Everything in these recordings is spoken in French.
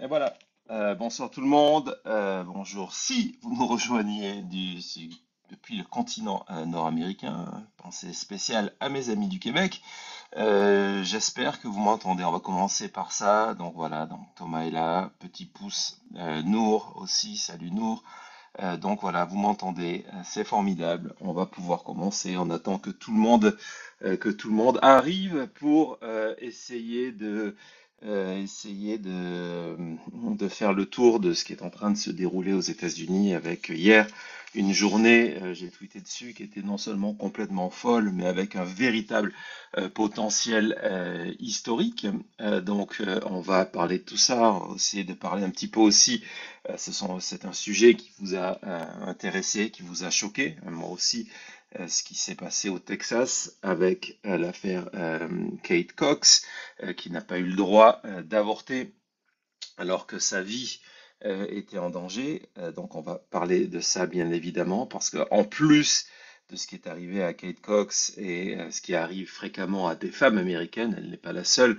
Et voilà. Bonsoir tout le monde. Bonjour. Si vous nous rejoignez depuis le continent nord-américain, pensée spéciale à mes amis du Québec. J'espère que vous m'entendez. On va commencer par ça. Donc voilà, donc Thomas est là, petit pouce. Nour aussi, salut Nour. Donc voilà, vous m'entendez, c'est formidable. On va pouvoir commencer. On attend que tout le monde arrive pour essayer de faire le tour de ce qui est en train de se dérouler aux États-Unis avec hier une journée, j'ai tweeté dessus, qui était non seulement complètement folle, mais avec un véritable potentiel historique. On va parler de tout ça, on va essayer de parler un petit peu aussi. C'est un sujet qui vous a intéressé, qui vous a choqué, moi aussi, ce qui s'est passé au Texas avec l'affaire Kate Cox, qui n'a pas eu le droit d'avorter alors que sa vie était en danger. Donc on va parler de ça bien évidemment, parce que en plus de ce qui est arrivé à Kate Cox et ce qui arrive fréquemment à des femmes américaines, elle n'est pas la seule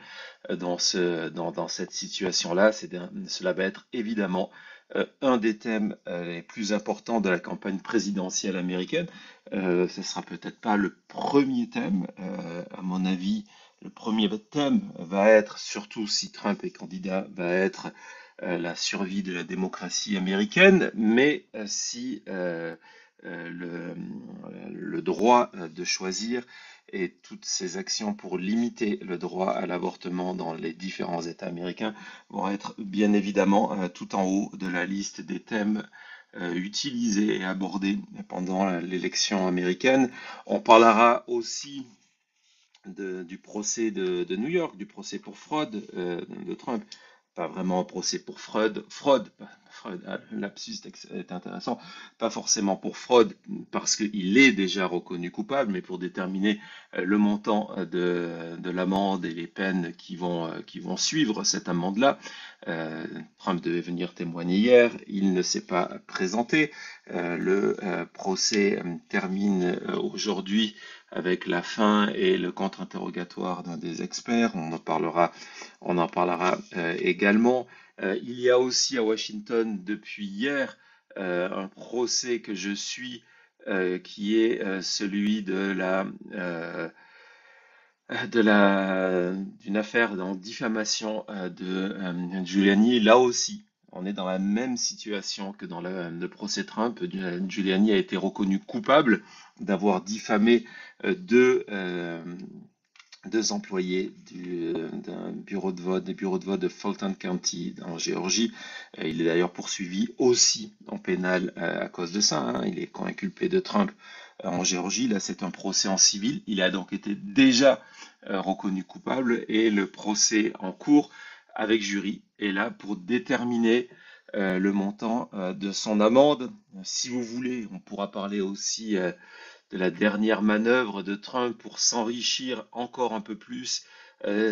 dans cette situation-là. Cela va être évidemment un des thèmes les plus importants de la campagne présidentielle américaine. Ce sera peut-être pas le premier thème, à mon avis. Le premier thème va être, surtout si Trump est candidat, va être la survie de la démocratie américaine, mais si le droit de choisir et toutes ces actions pour limiter le droit à l'avortement dans les différents États américains vont être bien évidemment tout en haut de la liste des thèmes utilisés et abordés pendant l'élection américaine. On parlera aussi du procès de New York, du procès pour fraude de Trump. Pas vraiment procès pour fraude, le lapsus est intéressant, pas forcément pour fraude, parce qu'il est déjà reconnu coupable, mais pour déterminer le montant de l'amende et les peines qui vont suivre cette amende-là. Trump devait venir témoigner hier, il ne s'est pas présenté. Le procès termine aujourd'hui avec la fin et le contre-interrogatoire d'un des experts. On en parlera également. Il y a aussi à Washington depuis hier un procès que je suis qui est celui d'une affaire en diffamation de Giuliani. Là aussi, on est dans la même situation que dans le procès Trump. Giuliani a été reconnu coupable d'avoir diffamé deux, deux employés d'un des bureaux de vote de Fulton County en Géorgie. Il est d'ailleurs poursuivi aussi en pénal à cause de ça, hein. Il est inculpé de Trump en Géorgie. Là, c'est un procès en civil. Il a donc été déjà reconnu coupable et le procès en cours avec jury est là pour déterminer le montant de son amende. Si vous voulez, on pourra parler aussi de la dernière manœuvre de Trump pour s'enrichir encore un peu plus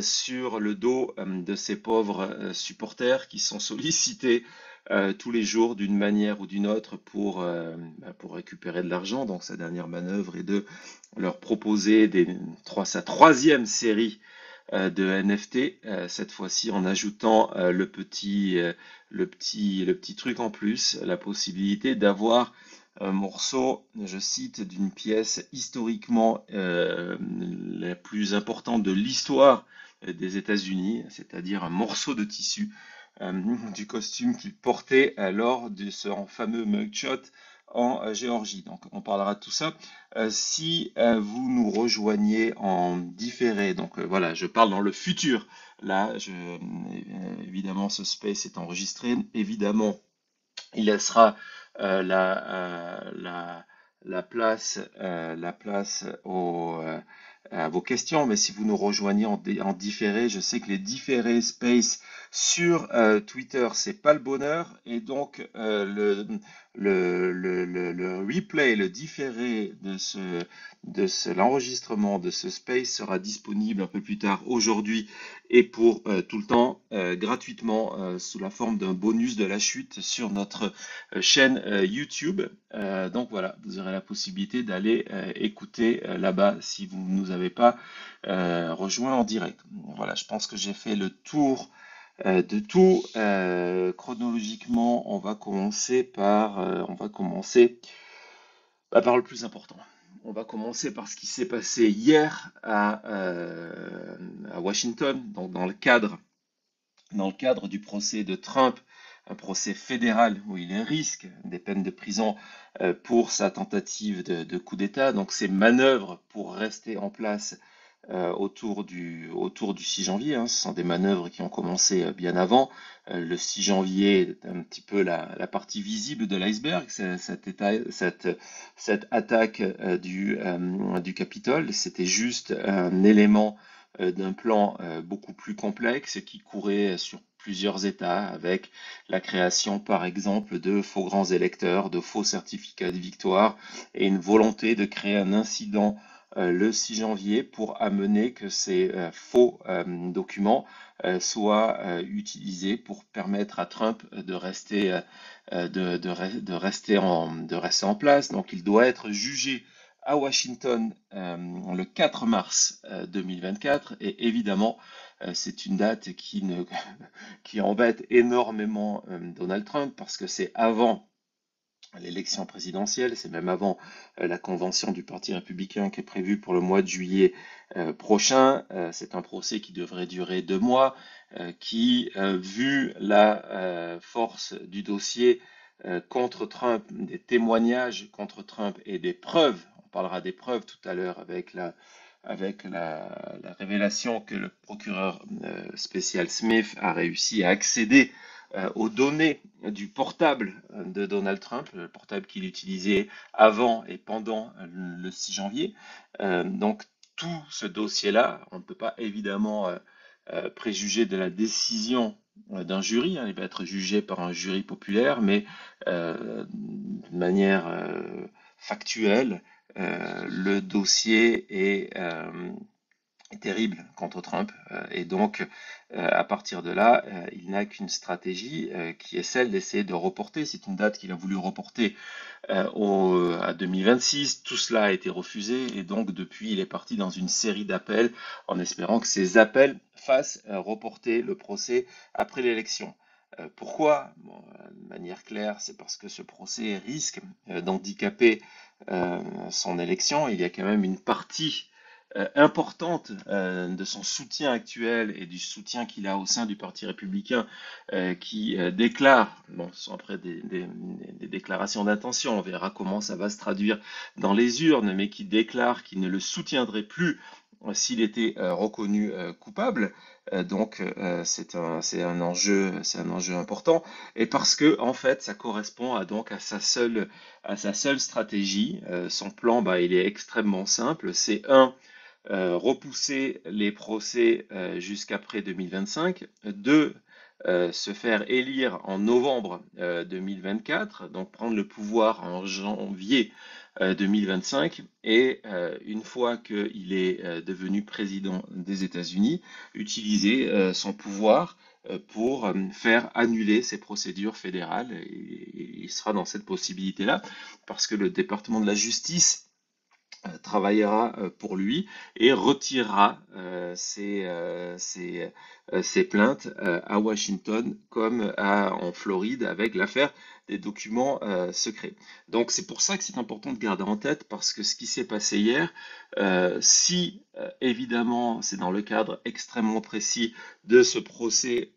sur le dos de ces pauvres supporters qui sont sollicités tous les jours d'une manière ou d'une autre pour récupérer de l'argent. Donc sa dernière manœuvre est de leur proposer sa troisième série de NFT, cette fois-ci en ajoutant le petit truc en plus, la possibilité d'avoir un morceau, je cite, d'une pièce historiquement la plus importante de l'histoire des États-Unis, c'est-à-dire un morceau de tissu du costume qu'il portait lors de ce fameux mugshot en Géorgie. Donc on parlera de tout ça. Si vous nous rejoignez en différé, donc voilà, je parle dans le futur. Là, évidemment, ce space est enregistré. Évidemment, il laissera la place à vos questions, mais si vous nous rejoignez en différé, je sais que les différés space sur Twitter, c'est pas le bonheur, et donc le replay, le différé l'enregistrement de ce space sera disponible un peu plus tard aujourd'hui et pour tout le temps gratuitement sous la forme d'un bonus de la chute sur notre chaîne YouTube. Donc voilà, vous aurez la possibilité d'aller écouter là-bas si vous ne nous avez pas rejoint en direct. Voilà, je pense que j'ai fait le tour de tout. Chronologiquement, on va commencer par le plus important. On va commencer par ce qui s'est passé hier à Washington, donc dans le cadre du procès de Trump, un procès fédéral où il risque des peines de prison pour sa tentative de coup d'État. Donc ces manœuvres pour rester en place autour du 6 janvier, hein, ce sont des manœuvres qui ont commencé bien avant. Le 6 janvier est un petit peu la partie visible de l'iceberg, cette attaque du Capitole. C'était juste un élément d'un plan beaucoup plus complexe qui courait sur plusieurs États, avec la création, par exemple, de faux grands électeurs, de faux certificats de victoire, et une volonté de créer un incident le 6 janvier pour amener que ces faux documents soient utilisés pour permettre à Trump de rester en place. Donc il doit être jugé à Washington le 4 mars 2024 et évidemment c'est une date qui embête énormément Donald Trump parce que c'est avant l'élection présidentielle, c'est même avant la convention du Parti républicain qui est prévue pour le mois de juillet prochain. C'est un procès qui devrait durer 2 mois, vu la force du dossier contre Trump, des témoignages contre Trump et des preuves, on parlera des preuves tout à l'heure avec la révélation que le procureur spécial Smith a réussi à accéder aux données du portable de Donald Trump, le portable qu'il utilisait avant et pendant le 6 janvier. Donc tout ce dossier-là, on ne peut pas évidemment préjuger de la décision d'un jury, hein, il va être jugé par un jury populaire, mais de manière factuelle, le dossier est terrible contre Trump. Et donc, à partir de là, il n'a qu'une stratégie qui est celle d'essayer de reporter. C'est une date qu'il a voulu reporter à 2026. Tout cela a été refusé et donc depuis, il est parti dans une série d'appels en espérant que ces appels fassent reporter le procès après l'élection. Pourquoi? Bon, de manière claire, c'est parce que ce procès risque d'handicaper son élection. Il y a quand même une partie importante de son soutien actuel et du soutien qu'il a au sein du Parti républicain qui déclare, bon, ce sont après des déclarations d'intention, on verra comment ça va se traduire dans les urnes, mais qui déclare qu'il ne le soutiendrait plus s'il était reconnu coupable. C'est un enjeu important et parce que en fait ça correspond donc à sa seule stratégie. Son plan, il est extrêmement simple. C'est repousser les procès jusqu'après 2025. Deux, se faire élire en novembre 2024, donc prendre le pouvoir en janvier 2025, et une fois qu'il est devenu président des États-Unis, utiliser son pouvoir pour faire annuler ces procédures fédérales. Et il sera dans cette possibilité-là, parce que le département de la justice travaillera pour lui et retirera ses plaintes à Washington comme en Floride avec l'affaire des documents secrets. Donc c'est pour ça que c'est important de garder en tête parce que ce qui s'est passé hier, si évidemment c'est dans le cadre extrêmement précis de ce procès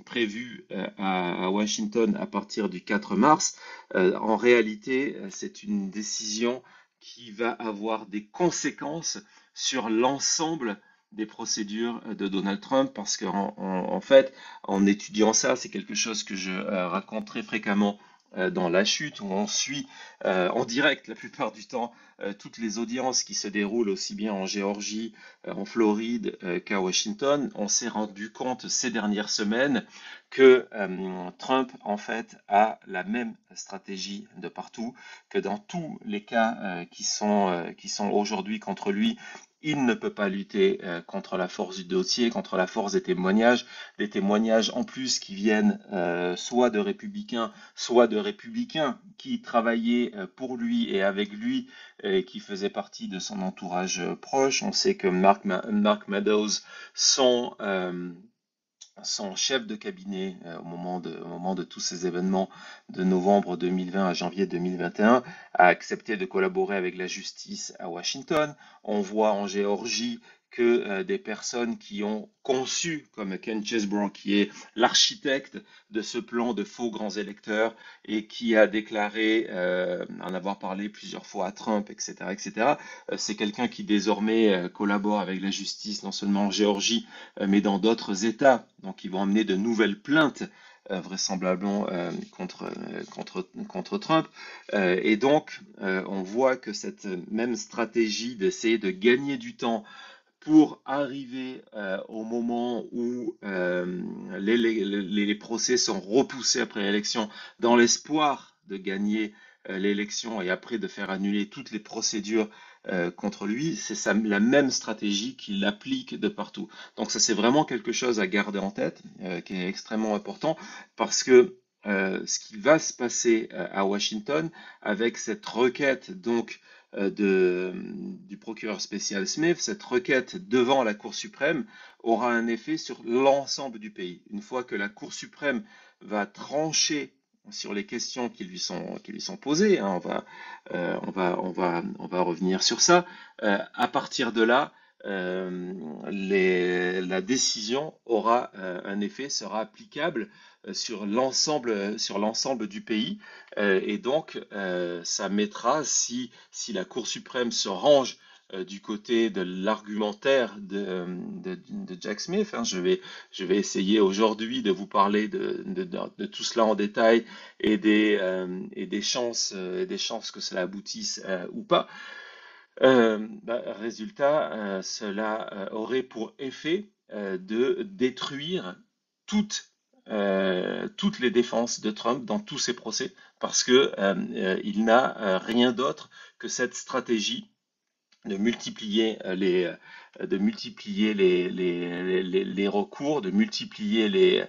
prévu à Washington à partir du 4 mars, en réalité c'est une décision qui va avoir des conséquences sur l'ensemble des procédures de Donald Trump parce qu'en fait, en étudiant ça, c'est quelque chose que je raconte très fréquemment dans La Chute, où on suit en direct la plupart du temps toutes les audiences qui se déroulent aussi bien en Géorgie, en Floride qu'à Washington. On s'est rendu compte ces dernières semaines que Trump en fait a la même stratégie de partout, que dans tous les cas qui sont aujourd'hui contre lui, il ne peut pas lutter contre la force du dossier, contre la force des témoignages en plus qui viennent soit de républicains qui travaillaient pour lui et avec lui et qui faisaient partie de son entourage proche. On sait que Mark Meadows, son son chef de cabinet au moment de tous ces événements de novembre 2020 à janvier 2021 a accepté de collaborer avec la justice à Washington. On voit en Géorgie que des personnes qui ont conçu, comme Ken Chesebro, qui est l'architecte de ce plan de faux grands électeurs et qui a déclaré en avoir parlé plusieurs fois à Trump, etc., etc. C'est quelqu'un qui désormais collabore avec la justice, non seulement en Géorgie, mais dans d'autres États. Donc, ils vont amener de nouvelles plaintes, vraisemblablement contre Trump. Et donc, on voit que cette même stratégie d'essayer de gagner du temps pour arriver au moment où les procès sont repoussés après l'élection, dans l'espoir de gagner l'élection et après de faire annuler toutes les procédures contre lui, c'est la même stratégie qu'il applique de partout. Donc ça, c'est vraiment quelque chose à garder en tête, qui est extrêmement important, parce que ce qui va se passer à Washington avec cette requête donc du procureur spécial Smith, cette requête devant la Cour suprême aura un effet sur l'ensemble du pays. Une fois que la Cour suprême va trancher sur les questions qui lui sont posées, hein, on va revenir sur ça. À partir de là, la décision aura un effet, sera applicable sur l'ensemble du pays. Et donc, ça mettra, si la Cour suprême se range du côté de l'argumentaire de Jack Smith, hein, je vais essayer aujourd'hui de vous parler de tout cela en détail et des chances que cela aboutisse ou pas. Résultat, cela aurait pour effet de détruire toutes, toutes les défenses de Trump dans tous ses procès, parce que il n'a rien d'autre que cette stratégie de multiplier les recours, de multiplier les,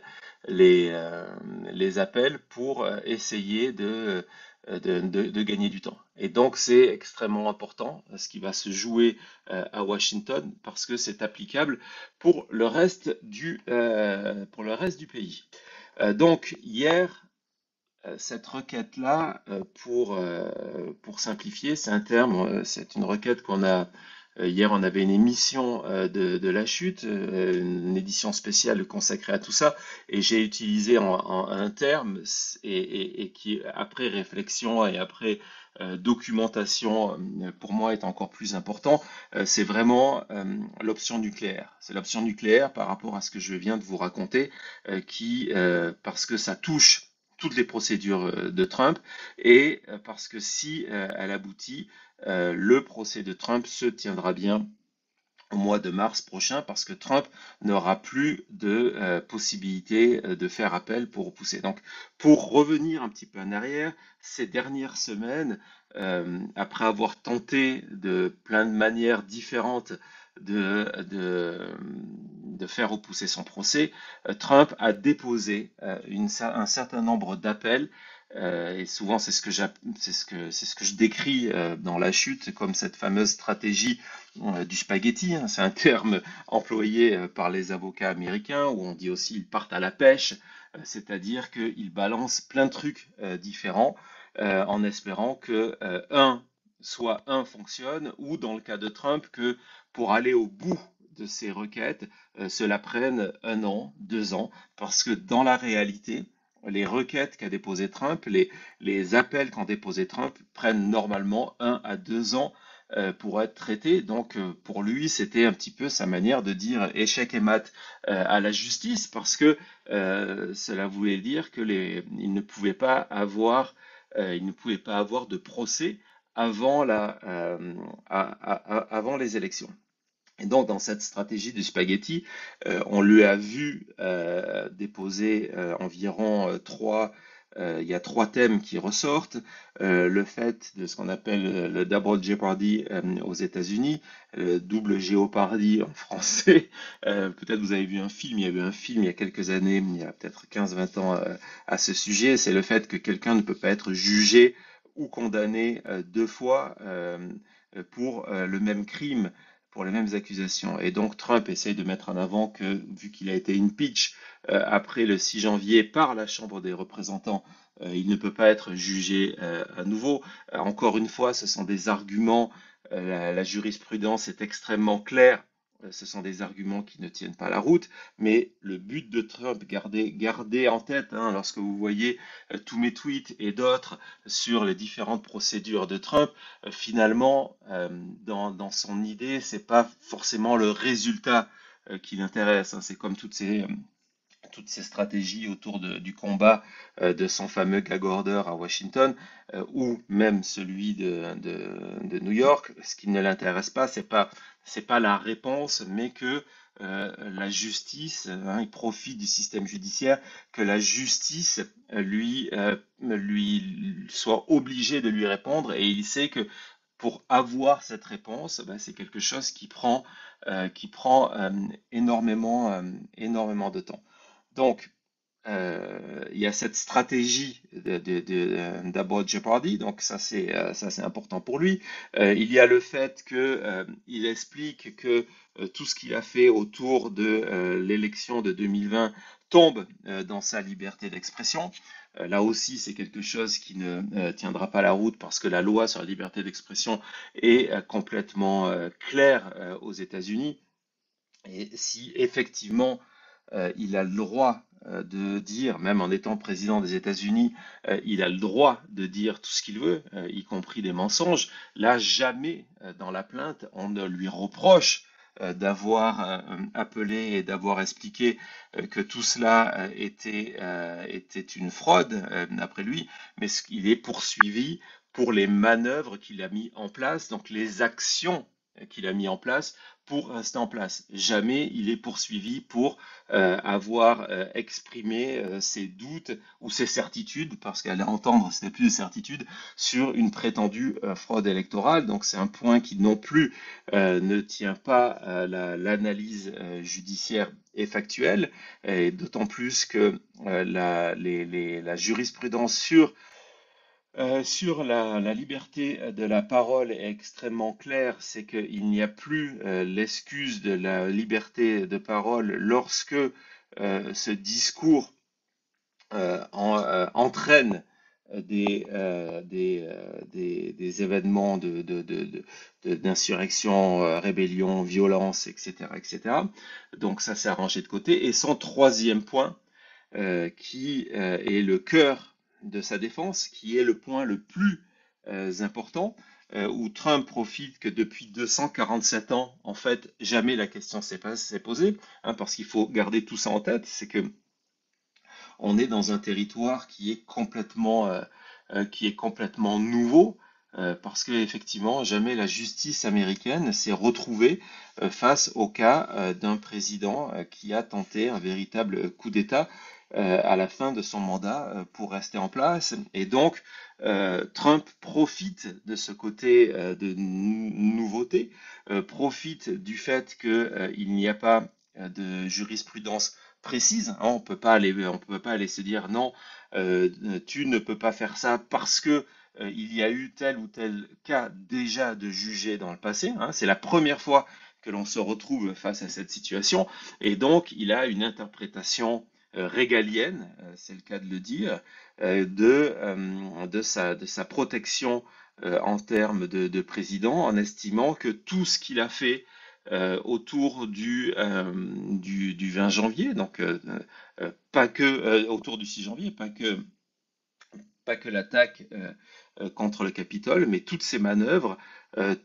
euh, les appels pour essayer de gagner du temps. Et donc c'est extrêmement important ce qui va se jouer à Washington parce que c'est applicable pour le reste du pays. Donc hier, cette requête-là, pour simplifier, c'est un terme, c'est une requête qu'on a. Hier, on avait une émission de la chute, une édition spéciale consacrée à tout ça, et j'ai utilisé un terme et qui, après réflexion et après documentation, pour moi est encore plus important. C'est vraiment l'option nucléaire. C'est l'option nucléaire par rapport à ce que je viens de vous raconter, parce que ça touche toutes les procédures de Trump et parce que si elle aboutit, le procès de Trump se tiendra bien au mois de mars prochain parce que Trump n'aura plus de possibilité de faire appel pour repousser. Donc, pour revenir un petit peu en arrière, ces dernières semaines, après avoir tenté de plein de manières différentes de, de, de faire repousser son procès, Trump a déposé un certain nombre d'appels et souvent c'est ce que je décris dans La Chute comme cette fameuse stratégie du spaghetti, hein. C'est un terme employé par les avocats américains où on dit aussi ils partent à la pêche, c'est-à-dire qu'ils balancent plein de trucs différents en espérant que soit un fonctionne ou dans le cas de Trump que pour aller au bout de ces requêtes, cela prenne 1 an, 2 ans, parce que dans la réalité, les requêtes qu'a déposé Trump, les appels qu'a déposé Trump prennent normalement 1 à 2 ans pour être traités. Donc pour lui, c'était un petit peu sa manière de dire échec et mat à la justice, parce que cela voulait dire que il ne pouvait pas avoir de procès avant avant les élections. Et donc, dans cette stratégie du spaghetti, on lui a vu déposer environ il y a 3 thèmes qui ressortent. Le fait de ce qu'on appelle le double jeopardy aux États-Unis, le double géopardy en français. Peut-être vous avez vu un film, il y a eu un film il y a quelques années, il y a peut-être 15-20 ans à ce sujet. C'est le fait que quelqu'un ne peut pas être jugé ou condamné 2 fois pour le même crime pour les mêmes accusations. Et donc Trump essaye de mettre en avant que, vu qu'il a été impeach après le 6 janvier par la Chambre des représentants, il ne peut pas être jugé à nouveau. Encore une fois, ce sont des arguments, la jurisprudence est extrêmement claire. Ce sont des arguments qui ne tiennent pas la route, mais le but de Trump, gardez en tête, hein, lorsque vous voyez tous mes tweets et d'autres sur les différentes procédures de Trump, finalement, dans son idée, c'est pas forcément le résultat qui l'intéresse, hein. C'est comme toutes ces stratégies autour du combat de son fameux gag order à Washington, ou même celui de New York. Ce qui ne l'intéresse pas, c'est pas la réponse, mais que la justice, hein, il profite du système judiciaire, que la justice lui soit obligée de lui répondre, et il sait que pour avoir cette réponse, ben, c'est quelque chose qui prend énormément de temps. Donc, il y a cette stratégie d'Abbott Jeopardy, donc ça c'est important pour lui. Il y a le fait que il explique que tout ce qu'il a fait autour de l'élection de 2020 tombe dans sa liberté d'expression. Là aussi, c'est quelque chose qui ne tiendra pas la route parce que la loi sur la liberté d'expression est complètement claire aux États-Unis. Et si effectivement il a le droit de dire, même en étant président des États-Unis, il a le droit de dire tout ce qu'il veut, y compris des mensonges, là jamais dans la plainte on ne lui reproche d'avoir appelé et d'avoir expliqué que tout cela était une fraude, d'après lui, mais il est poursuivi pour les manœuvres qu'il a mis en place, donc les actions qu'il a mis en place pour rester en place. Jamais il est poursuivi pour avoir exprimé ses doutes ou ses certitudes, parce qu'à l'entendre, c'était plus de certitudes, sur une prétendue fraude électorale. Donc c'est un point qui non plus ne tient pas à l'analyse judiciaire et factuelle, et d'autant plus que la jurisprudence sur la liberté de la parole est extrêmement claire, c'est qu'il n'y a plus l'excuse de la liberté de parole lorsque ce discours entraîne des événements d'insurrection, rébellion, violence, etc., etc. Donc ça, c'est arrangé de côté. Et son troisième point, qui est le cœur de sa défense, qui est le point le plus important, où Trump profite que depuis 247 ans, en fait, jamais la question s'est posée, hein, parce qu'il faut garder tout ça en tête, c'est que on est dans un territoire qui est complètement nouveau, parce que effectivement, jamais la justice américaine s'est retrouvée face au cas d'un président qui a tenté un véritable coup d'État à la fin de son mandat pour rester en place. Et donc, Trump profite de ce côté de nouveauté, profite du fait qu'il n'y a pas de jurisprudence précise, hein. On peut pas aller se dire non, tu ne peux pas faire ça parce que il y a eu tel ou tel cas déjà de jugé dans le passé, hein. C'est la première fois que l'on se retrouve face à cette situation, et donc il a une interprétation régalienne, c'est le cas de le dire, de sa protection en termes de président, en estimant que tout ce qu'il a fait autour du 20 janvier, donc pas que autour du 6 janvier, pas que l'attaque contre le Capitole, mais toutes ces manœuvres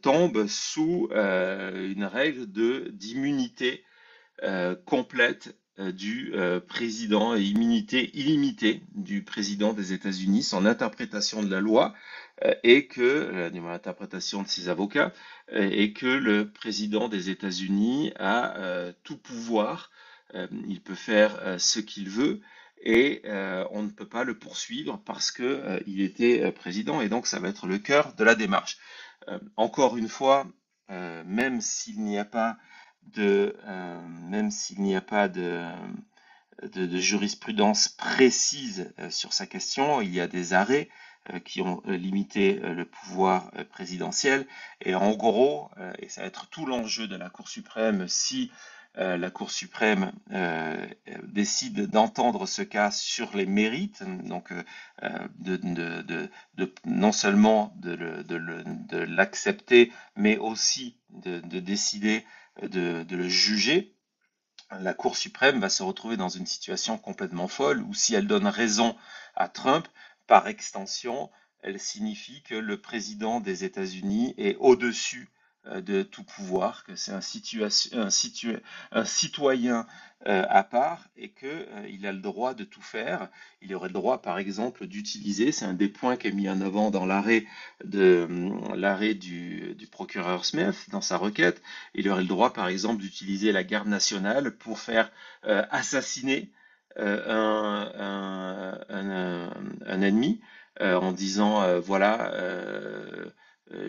tombent sous une règle d'immunité complète du président et immunité illimitée du président des États-Unis. Son interprétation de la loi est que, l'interprétation de ses avocats, est que le président des États-Unis a tout pouvoir, il peut faire ce qu'il veut, et on ne peut pas le poursuivre parce que il était président, et donc ça va être le cœur de la démarche. Encore une fois, même s'il n'y a pas de jurisprudence précise sur sa question, il y a des arrêts qui ont limité le pouvoir présidentiel. Et en gros, et ça va être tout l'enjeu de la Cour suprême si la Cour suprême décide d'entendre ce cas sur les mérites, donc non seulement de l'accepter, mais aussi de décider de le juger. La Cour suprême va se retrouver dans une situation complètement folle où si elle donne raison à Trump, par extension, elle signifie que le président des États-Unis est au-dessus de tout pouvoir, que c'est un citoyen à part et qu'il a le droit de tout faire. Il aurait le droit, par exemple, d'utiliser, c'est un des points qui est mis en avant dans l'arrêt du procureur Smith dans sa requête, il aurait le droit, par exemple, d'utiliser la garde nationale pour faire assassiner un ennemi en disant voilà,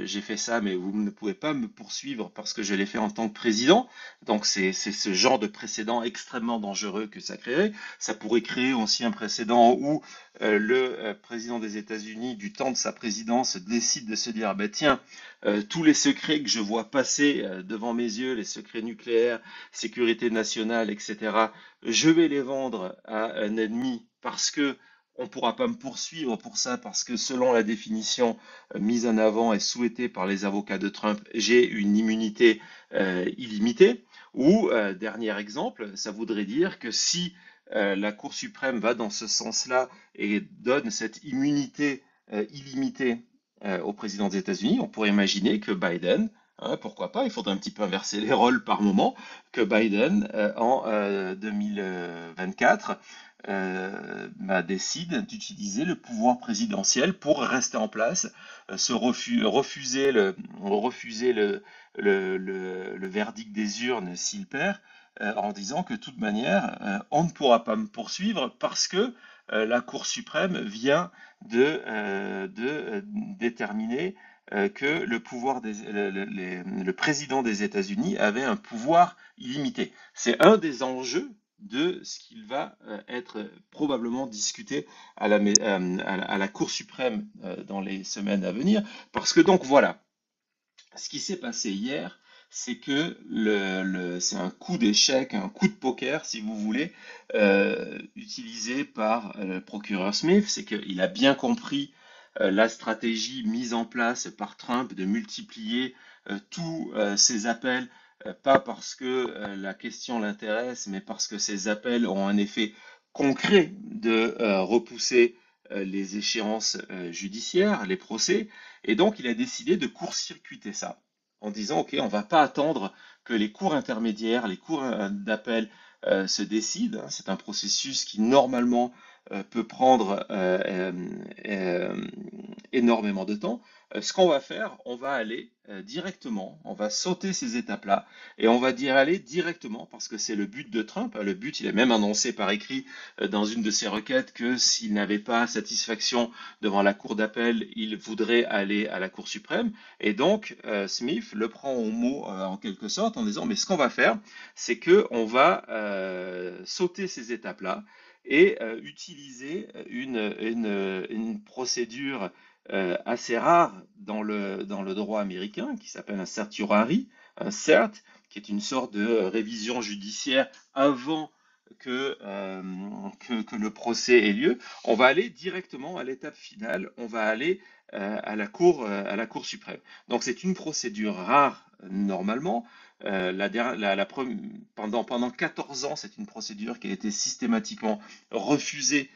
j'ai fait ça, mais vous ne pouvez pas me poursuivre parce que je l'ai fait en tant que président. Donc c'est ce genre de précédent extrêmement dangereux que ça créerait. Ça pourrait créer aussi un précédent où le président des États-Unis, du temps de sa présidence, décide de se dire, bah, tiens, tous les secrets que je vois passer devant mes yeux, les secrets nucléaires, sécurité nationale, etc., je vais les vendre à un ennemi parce que on ne pourra pas me poursuivre pour ça, parce que selon la définition mise en avant et souhaitée par les avocats de Trump, j'ai une immunité illimitée. Ou, dernier exemple, ça voudrait dire que si la Cour suprême va dans ce sens-là et donne cette immunité illimitée au président des États-Unis, on pourrait imaginer que Biden, hein, pourquoi pas, il faudrait un petit peu inverser les rôles par moment, que Biden, en 2024, décide d'utiliser le pouvoir présidentiel pour rester en place, refuser le verdict des urnes s'il perd, en disant que de toute manière, on ne pourra pas me poursuivre parce que la Cour suprême vient de déterminer que le président des États-Unis avait un pouvoir illimité. C'est un des enjeux de ce qu'il va être probablement discuté à la Cour suprême dans les semaines à venir. Parce que donc voilà, ce qui s'est passé hier, c'est que c'est un coup d'échec, un coup de poker, si vous voulez, utilisé par le procureur Smith. C'est qu'il a bien compris la stratégie mise en place par Trump de multiplier tous ces appels, pas parce que la question l'intéresse, mais parce que ces appels ont un effet concret de repousser les échéances judiciaires, les procès, et donc il a décidé de court-circuiter ça en disant, OK, on ne va pas attendre que les cours intermédiaires, les cours d'appel se décident. C'est un processus qui normalement peut prendre énormément de temps. Ce qu'on va faire, on va aller directement, on va sauter ces étapes-là et on va dire aller directement parce que c'est le but de Trump. Le but, il est même annoncé par écrit dans une de ses requêtes que s'il n'avait pas satisfaction devant la Cour d'appel, il voudrait aller à la Cour suprême. Et donc, Smith le prend au mot en quelque sorte en disant, mais ce qu'on va faire, c'est que on va sauter ces étapes-là et utiliser une procédure assez rare dans le droit américain qui s'appelle un certiorari, un cert, qui est une sorte de révision judiciaire avant que le procès ait lieu. On va aller directement à l'étape finale, on va aller à la Cour suprême. Donc c'est une procédure rare normalement. Pendant 14 ans, c'est une procédure qui a été systématiquement refusée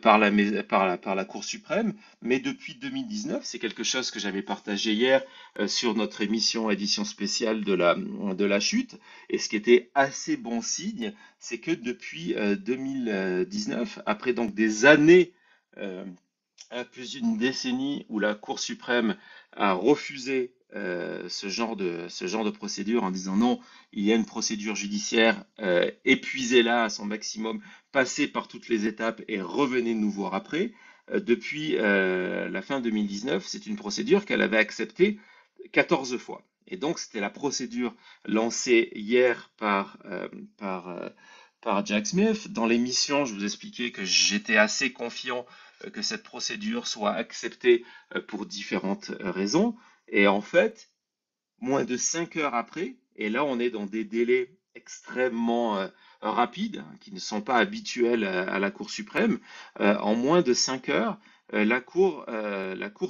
par la Cour suprême, mais depuis 2019, c'est quelque chose que j'avais partagé hier sur notre édition spéciale de la chute, et ce qui était assez bon signe, c'est que depuis 2019, après donc des années, plus d'une décennie où la Cour suprême a refusé ce genre de procédure en disant non, il y a une procédure judiciaire, épuisez-la à son maximum, passez par toutes les étapes et revenez nous voir après. Depuis la fin 2019, c'est une procédure qu'elle avait acceptée 14 fois. Et donc, c'était la procédure lancée hier par Jack Smith. Dans l'émission, je vous expliquais que j'étais assez confiant que cette procédure soit acceptée pour différentes raisons. Et en fait, moins de 5 heures après, et là on est dans des délais extrêmement rapides, hein, qui ne sont pas habituels à la Cour suprême, en moins de 5 heures, la Cour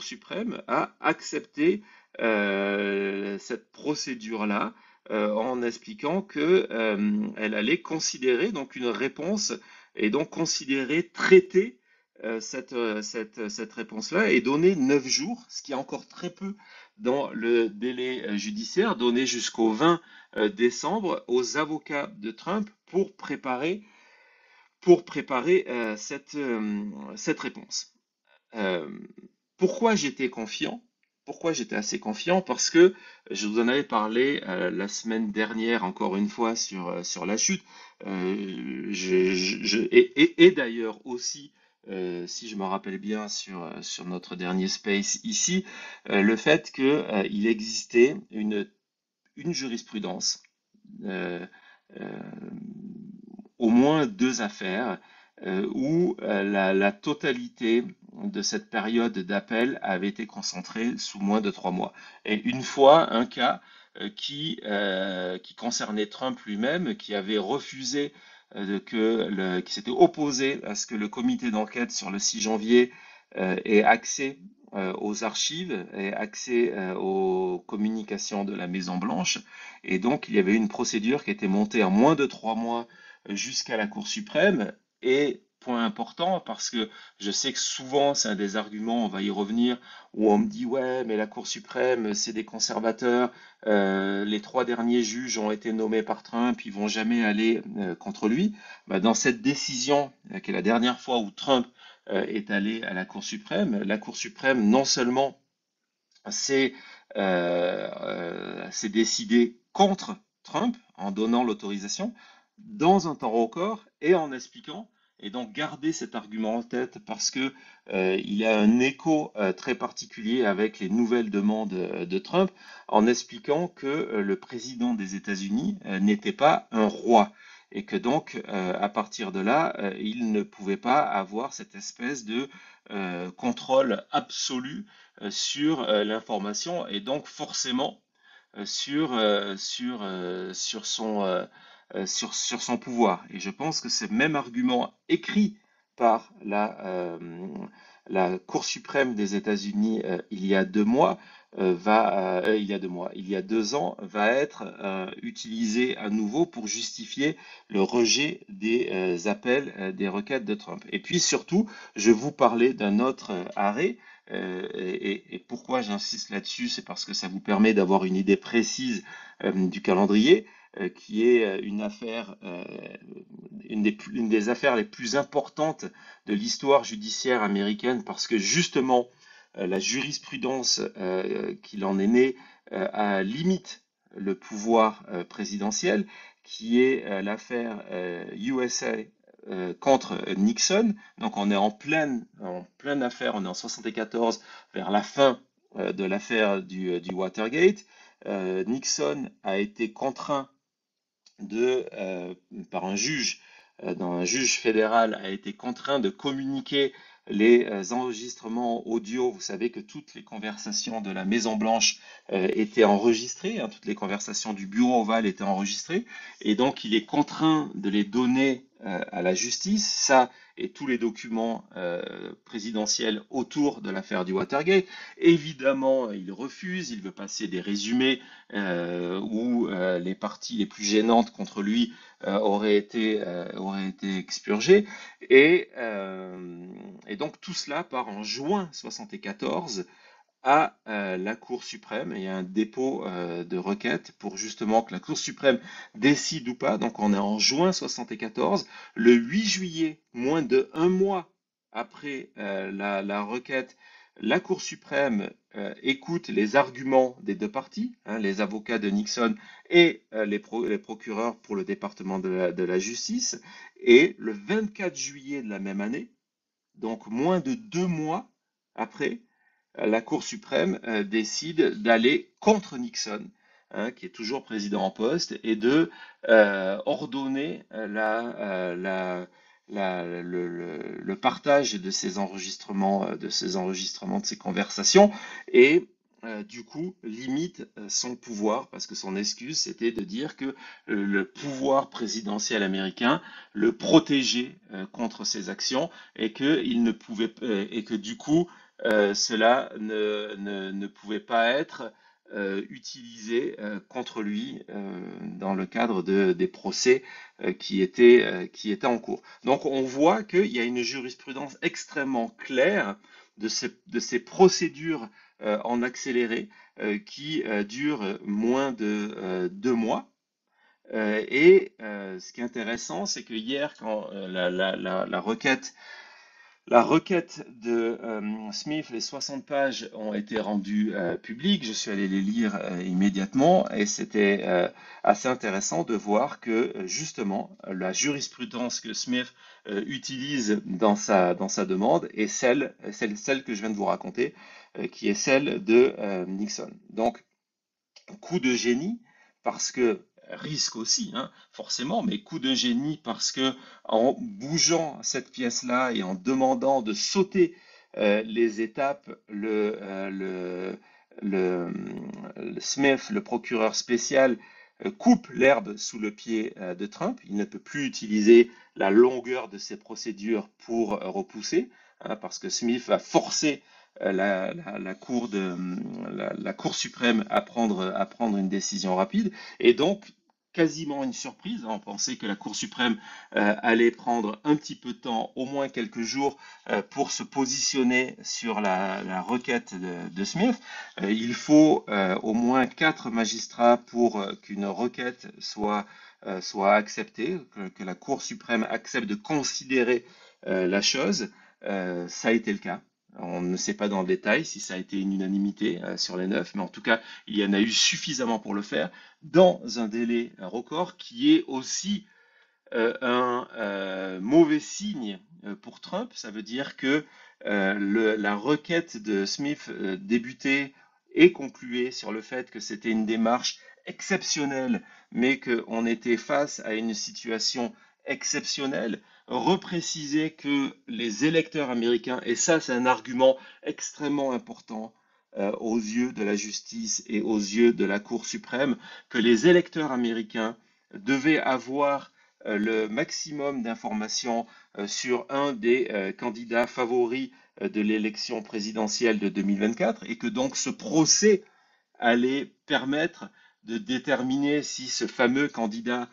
suprême a accepté cette procédure-là en expliquant que elle allait considérer donc une réponse et donc considérer, traiter cette réponse-là et donner 9 jours, ce qui est encore très peu dans le délai judiciaire donné jusqu'au 20 décembre aux avocats de Trump pour préparer cette réponse. Euh, Pourquoi j'étais confiant? Pourquoi j'étais assez confiant? Parce que je vous en avais parlé la semaine dernière, encore une fois, sur la chute. Et d'ailleurs aussi, si je me rappelle bien, sur notre dernier space ici, le fait qu'il existait une jurisprudence, euh, euh, au moins deux affaires, où la totalité de cette période d'appel avait été concentrée sous moins de 3 mois. Et une fois, un cas qui concernait Trump lui-même, qui avait refusé qui s'était opposé à ce que le comité d'enquête sur le 6 janvier ait accès aux archives et accès aux communications de la Maison Blanche. Et donc, il y avait une procédure qui était montée en moins de 3 mois jusqu'à la Cour suprême. Et point important, parce que je sais que souvent c'est un des arguments, on va y revenir, où on me dit ouais, mais la Cour suprême, c'est des conservateurs, les 3 derniers juges ont été nommés par Trump, ils vont jamais aller contre lui. Bah, dans cette décision, qui est la dernière fois où Trump est allé à la Cour suprême non seulement s'est décidé contre Trump en donnant l'autorisation dans un temps record et en expliquant, et donc garder cet argument en tête parce que il a un écho très particulier avec les nouvelles demandes de Trump, en expliquant que le président des États-Unis n'était pas un roi et que donc à partir de là, il ne pouvait pas avoir cette espèce de contrôle absolu sur l'information et donc forcément sur son pouvoir. Et je pense que ce même argument écrit par la Cour suprême des États-Unis il y a 2 mois il y a 2 ans, va être utilisé à nouveau pour justifier le rejet des appels des requêtes de Trump. Et puis surtout, je vous parlais d'un autre arrêt. Et pourquoi j'insiste là-dessus, c'est parce que ça vous permet d'avoir une idée précise du calendrier, qui est une des affaires les plus importantes de l'histoire judiciaire américaine, parce que justement, la jurisprudence qu'il en est née limite le pouvoir présidentiel, qui est l'affaire USA contre Nixon. Donc on est en pleine affaire, on est en 74, vers la fin de l'affaire du Watergate. Nixon a été contraint par un juge fédéral, a été contraint de communiquer les enregistrements audio. Vous savez que toutes les conversations de la Maison Blanche étaient enregistrées, hein, toutes les conversations du bureau ovale étaient enregistrées, et donc il est contraint de les donner à la justice, ça et tous les documents présidentiels autour de l'affaire du Watergate. Évidemment, il refuse, il veut passer des résumés où les parties les plus gênantes contre lui auraient été expurgées. Et donc tout cela part en juin 74 à la Cour suprême. Il y a un dépôt de requête pour justement que la Cour suprême décide ou pas. Donc on est en juin 74. Le 8 juillet, moins de un mois après la requête, la Cour suprême écoute les arguments des deux parties, hein, les avocats de Nixon et les procureurs pour le département de la justice. Et le 24 juillet de la même année, donc moins de 2 mois après, la Cour suprême décide d'aller contre Nixon hein, qui est toujours président en poste, et de ordonner le partage de ces enregistrements, de ces conversations, et du coup limite son pouvoir, parce que son excuse c'était de dire que le pouvoir présidentiel américain le protégeait contre ses actions et que il ne pouvait et que du coup cela ne pouvait pas être utilisé contre lui dans le cadre des procès qui étaient en cours. Donc on voit qu'il y a une jurisprudence extrêmement claire de ces procédures en accéléré qui durent moins de 2 mois. Ce qui est intéressant, c'est que hier, quand la requête de Smith, les 60 pages ont été rendues publiques. Je suis allé les lire immédiatement et c'était assez intéressant de voir que justement la jurisprudence que Smith utilise dans sa demande est celle que je viens de vous raconter, qui est celle de Nixon. Donc, coup de génie parce que risque aussi, hein, forcément, mais coup de génie parce que en bougeant cette pièce-là et en demandant de sauter les étapes, le Smith, le procureur spécial, coupe l'herbe sous le pied de Trump. Il ne peut plus utiliser la longueur de ses procédures pour repousser, hein, parce que Smith va forcer la Cour suprême à prendre une décision rapide. Et donc, quasiment une surprise. On pensait que la Cour suprême allait prendre un petit peu de temps, au moins quelques jours, pour se positionner sur la requête de Smith. Il faut au moins 4 magistrats pour qu'une requête soit acceptée, que la Cour suprême accepte de considérer la chose. Ça a été le cas. On ne sait pas dans le détail si ça a été une unanimité sur les 9, mais en tout cas, il y en a eu suffisamment pour le faire dans un délai record qui est aussi un mauvais signe pour Trump. Ça veut dire que la requête de Smith débutait et concluait sur le fait que c'était une démarche exceptionnelle, mais qu'on était face à une situation exceptionnelle, repréciser que les électeurs américains, et ça c'est un argument extrêmement important aux yeux de la justice et aux yeux de la Cour suprême, que les électeurs américains devaient avoir le maximum d'informations sur un des candidats favoris de l'élection présidentielle de 2024 et que donc ce procès allait permettre de déterminer si ce fameux candidat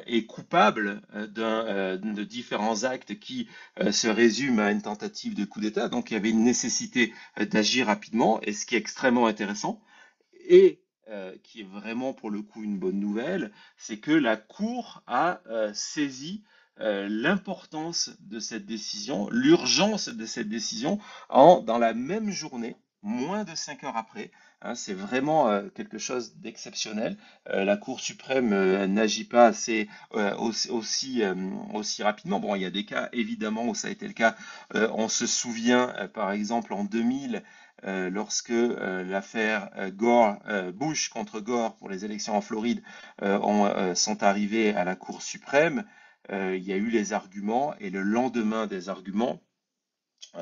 est coupable de différents actes qui se résument à une tentative de coup d'État. Donc il y avait une nécessité d'agir rapidement, et ce qui est extrêmement intéressant, et qui est vraiment pour le coup une bonne nouvelle, c'est que la Cour a saisi l'importance de cette décision, l'urgence de cette décision, dans la même journée, moins de 5 heures après. Hein, c'est vraiment quelque chose d'exceptionnel. La Cour suprême n'agit pas aussi rapidement. Bon, il y a des cas évidemment où ça a été le cas. On se souvient par exemple en 2000, lorsque l'affaire Bush contre Gore pour les élections en Floride sont arrivées à la Cour suprême. Il y a eu les arguments, et le lendemain des arguments,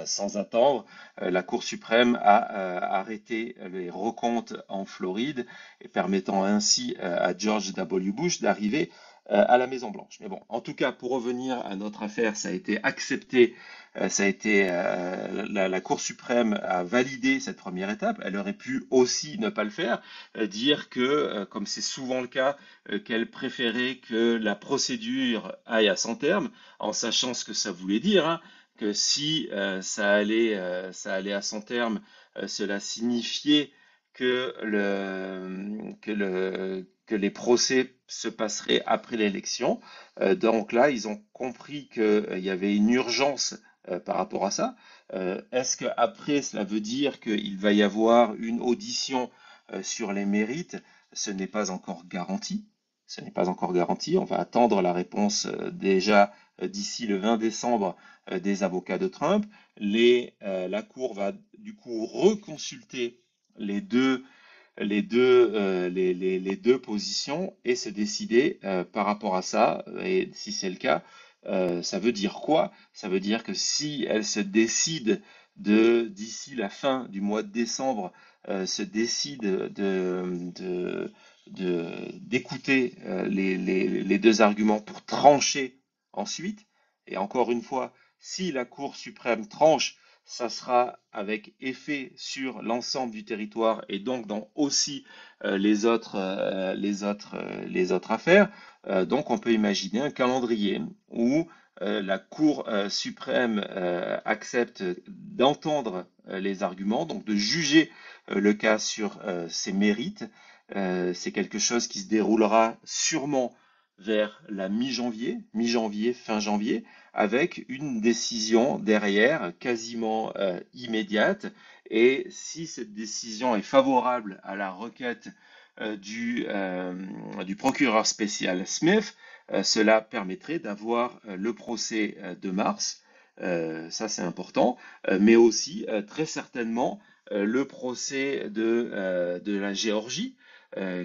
sans attendre, la Cour suprême a arrêté les recomptes en Floride, et permettant ainsi à George W. Bush d'arriver à la Maison Blanche. Mais bon, en tout cas, pour revenir à notre affaire, ça a été accepté, la Cour suprême a validé cette première étape. Elle aurait pu aussi ne pas le faire, dire que, comme c'est souvent le cas, qu'elle préférait que la procédure aille à son terme, en sachant ce que ça voulait dire, hein, que si ça allait à son terme, cela signifiait que les procès se passeraient après l'élection. Donc là, ils ont compris qu'il y avait une urgence par rapport à ça. Est-ce qu'après, cela veut dire qu'il va y avoir une audition sur les mérites? Ce n'est pas encore garanti. Ce n'est pas encore garanti. On va attendre la réponse déjà d'ici le 20 décembre des avocats de Trump. La Cour va du coup reconsulter les deux les deux positions et se décider par rapport à ça. Et si c'est le cas, ça veut dire quoi? Ça veut dire que si elle se décide d'ici la fin du mois de décembre, se décide d'écouter les deux arguments pour trancher ensuite, et encore une fois, si la Cour suprême tranche, ça sera avec effet sur l'ensemble du territoire et donc dans aussi les autres affaires. Donc on peut imaginer un calendrier où la Cour suprême accepte d'entendre les arguments, donc de juger le cas sur ses mérites. C'est quelque chose qui se déroulera sûrement vers la mi-janvier, fin janvier, avec une décision derrière quasiment immédiate. Et si cette décision est favorable à la requête du procureur spécial Smith, cela permettrait d'avoir le procès de mars. Ça, c'est important, mais aussi très certainement le procès de la Géorgie,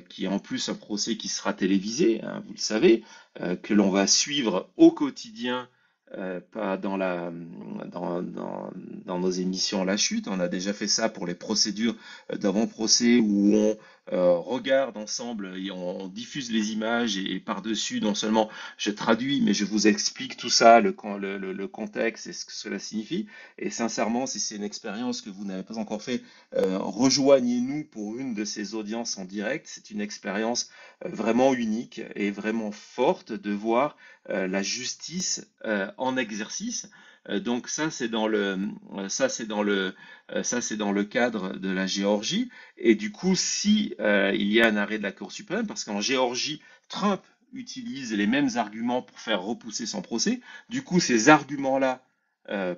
qui est en plus un procès qui sera télévisé, hein, vous le savez, que l'on va suivre au quotidien, pas dans nos émissions La Chute. On a déjà fait ça pour les procédures d'avant-procès où on regarde ensemble et on diffuse les images et par-dessus, non seulement je traduis, mais je vous explique tout ça, le contexte et ce que cela signifie. Et sincèrement, si c'est une expérience que vous n'avez pas encore fait, rejoignez-nous pour une de ces audiences en direct. C'est une expérience vraiment unique et vraiment forte de voir la justice en exercice. Donc ça c'est dans le cadre de la Géorgie. Et du coup, si il y a un arrêt de la Cour suprême, parce qu'en Géorgie, Trump utilise les mêmes arguments pour faire repousser son procès. Du coup, ces arguments-là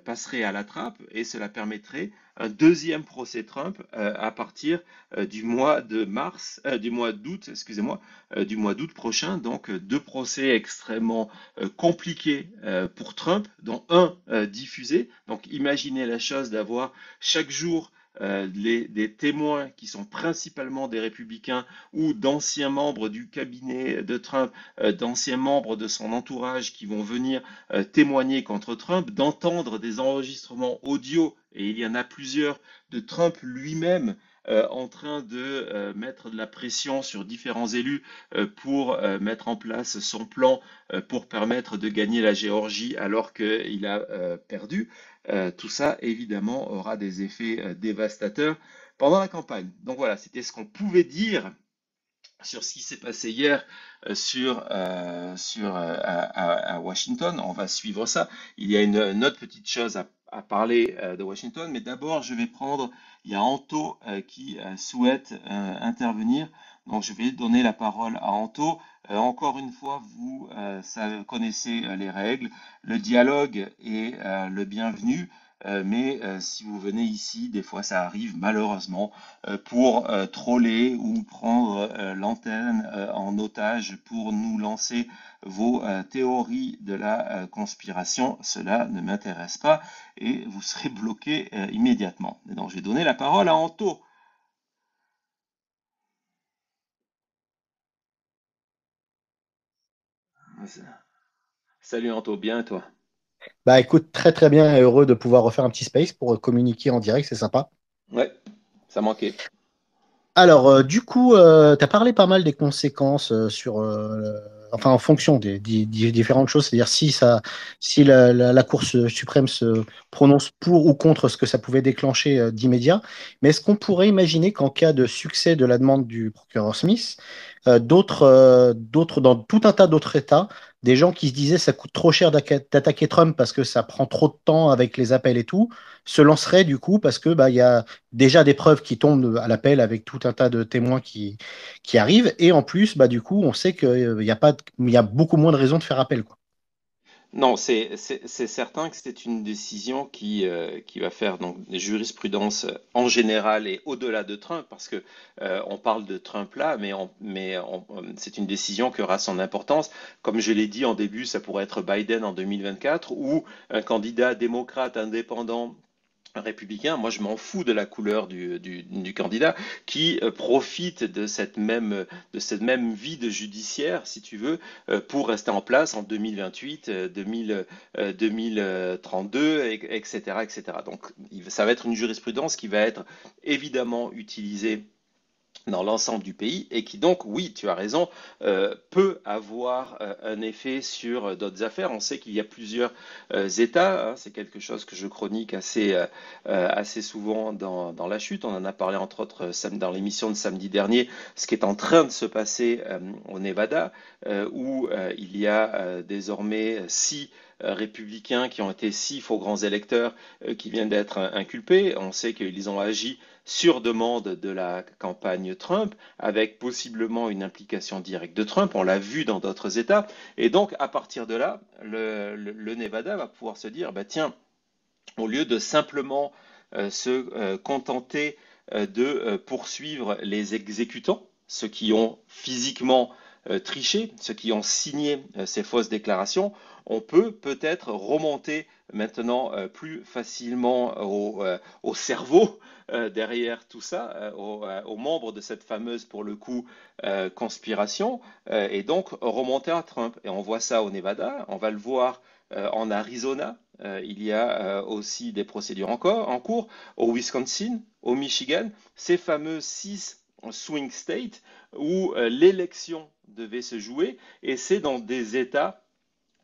passeraient à la trappe et cela permettrait un deuxième procès Trump à partir du mois de mars, du mois d'août, excusez-moi, du mois d'août prochain. Donc deux procès extrêmement compliqués pour Trump, dont un diffusé. Donc imaginez la chose d'avoir chaque jour des témoins qui sont principalement des républicains ou d'anciens membres du cabinet de Trump, d'anciens membres de son entourage qui vont venir témoigner contre Trump, d'entendre des enregistrements audio, et il y en a plusieurs, de Trump lui-même en train de mettre de la pression sur différents élus pour mettre en place son plan pour permettre de gagner la Géorgie alors qu'il a perdu. Tout ça, évidemment, aura des effets dévastateurs pendant la campagne. Donc voilà, c'était ce qu'on pouvait dire sur ce qui s'est passé hier à Washington. On va suivre ça. Il y a une autre petite chose à parler de Washington, mais d'abord, il y a Anto qui souhaite intervenir. Donc, je vais donner la parole à Anto. Encore une fois, vous connaissez les règles. Le dialogue est le bienvenu. Mais si vous venez ici, des fois ça arrive malheureusement pour troller ou prendre l'antenne en otage pour nous lancer vos théories de la conspiration. Cela ne m'intéresse pas et vous serez bloqué immédiatement. Et donc je vais donner la parole à Anto. Salut Anto, bien et toi? Bah écoute, très très bien et heureux de pouvoir refaire un petit space pour communiquer en direct, c'est sympa. Ouais, ça manquait. Alors, du coup, tu as parlé pas mal des conséquences enfin, en fonction des différentes choses, c'est-à-dire si la Cour suprême se prononce pour ou contre ce que ça pouvait déclencher d'immédiat. Mais est-ce qu'on pourrait imaginer qu'en cas de succès de la demande du procureur Smith, dans tout un tas d'autres États, des gens qui se disaient ça coûte trop cher d'attaquer Trump parce que ça prend trop de temps avec les appels et tout, se lanceraient du coup parce que bah, il y a déjà des preuves qui tombent à l'appel avec tout un tas de témoins qui arrivent. Et en plus, bah, du coup, on sait qu'il y a pas, il y a beaucoup moins de raisons de faire appel, quoi. Non, c'est certain que c'est une décision qui va faire donc des jurisprudences en général et au-delà de Trump, parce que on parle de Trump là, c'est une décision qui aura son importance. Comme je l'ai dit en début, ça pourrait être Biden en 2024 ou un candidat démocrate indépendant un républicain, moi je m'en fous de la couleur du candidat qui profite de cette même vie de judiciaire, si tu veux, pour rester en place en 2028, 2032, etc., etc. Donc ça va être une jurisprudence qui va être évidemment utilisée dans l'ensemble du pays et qui donc, oui, tu as raison, peut avoir un effet sur d'autres affaires. On sait qu'il y a plusieurs États, hein, c'est quelque chose que je chronique assez souvent dans La Chute. On en a parlé entre autres dans l'émission de samedi dernier, ce qui est en train de se passer au Nevada, où il y a désormais six républicains qui ont été six faux grands électeurs qui viennent d'être inculpés. On sait qu'ils ont agi sur demande de la campagne Trump, avec possiblement une implication directe de Trump. On l'a vu dans d'autres États. Et donc, à partir de là, le Nevada va pouvoir se dire, bah, tiens, au lieu de simplement se contenter de poursuivre les exécutants, ceux qui ont physiquement triché, ceux qui ont signé ces fausses déclarations, on peut peut-être remonter maintenant plus facilement au cerveau derrière tout ça, aux membres de cette fameuse, pour le coup, conspiration, et donc remonter à Trump. Et on voit ça au Nevada, on va le voir en Arizona, il y a aussi des procédures en cours, au Wisconsin, au Michigan, ces fameux six swing states où l'élection devait se jouer, et c'est dans des États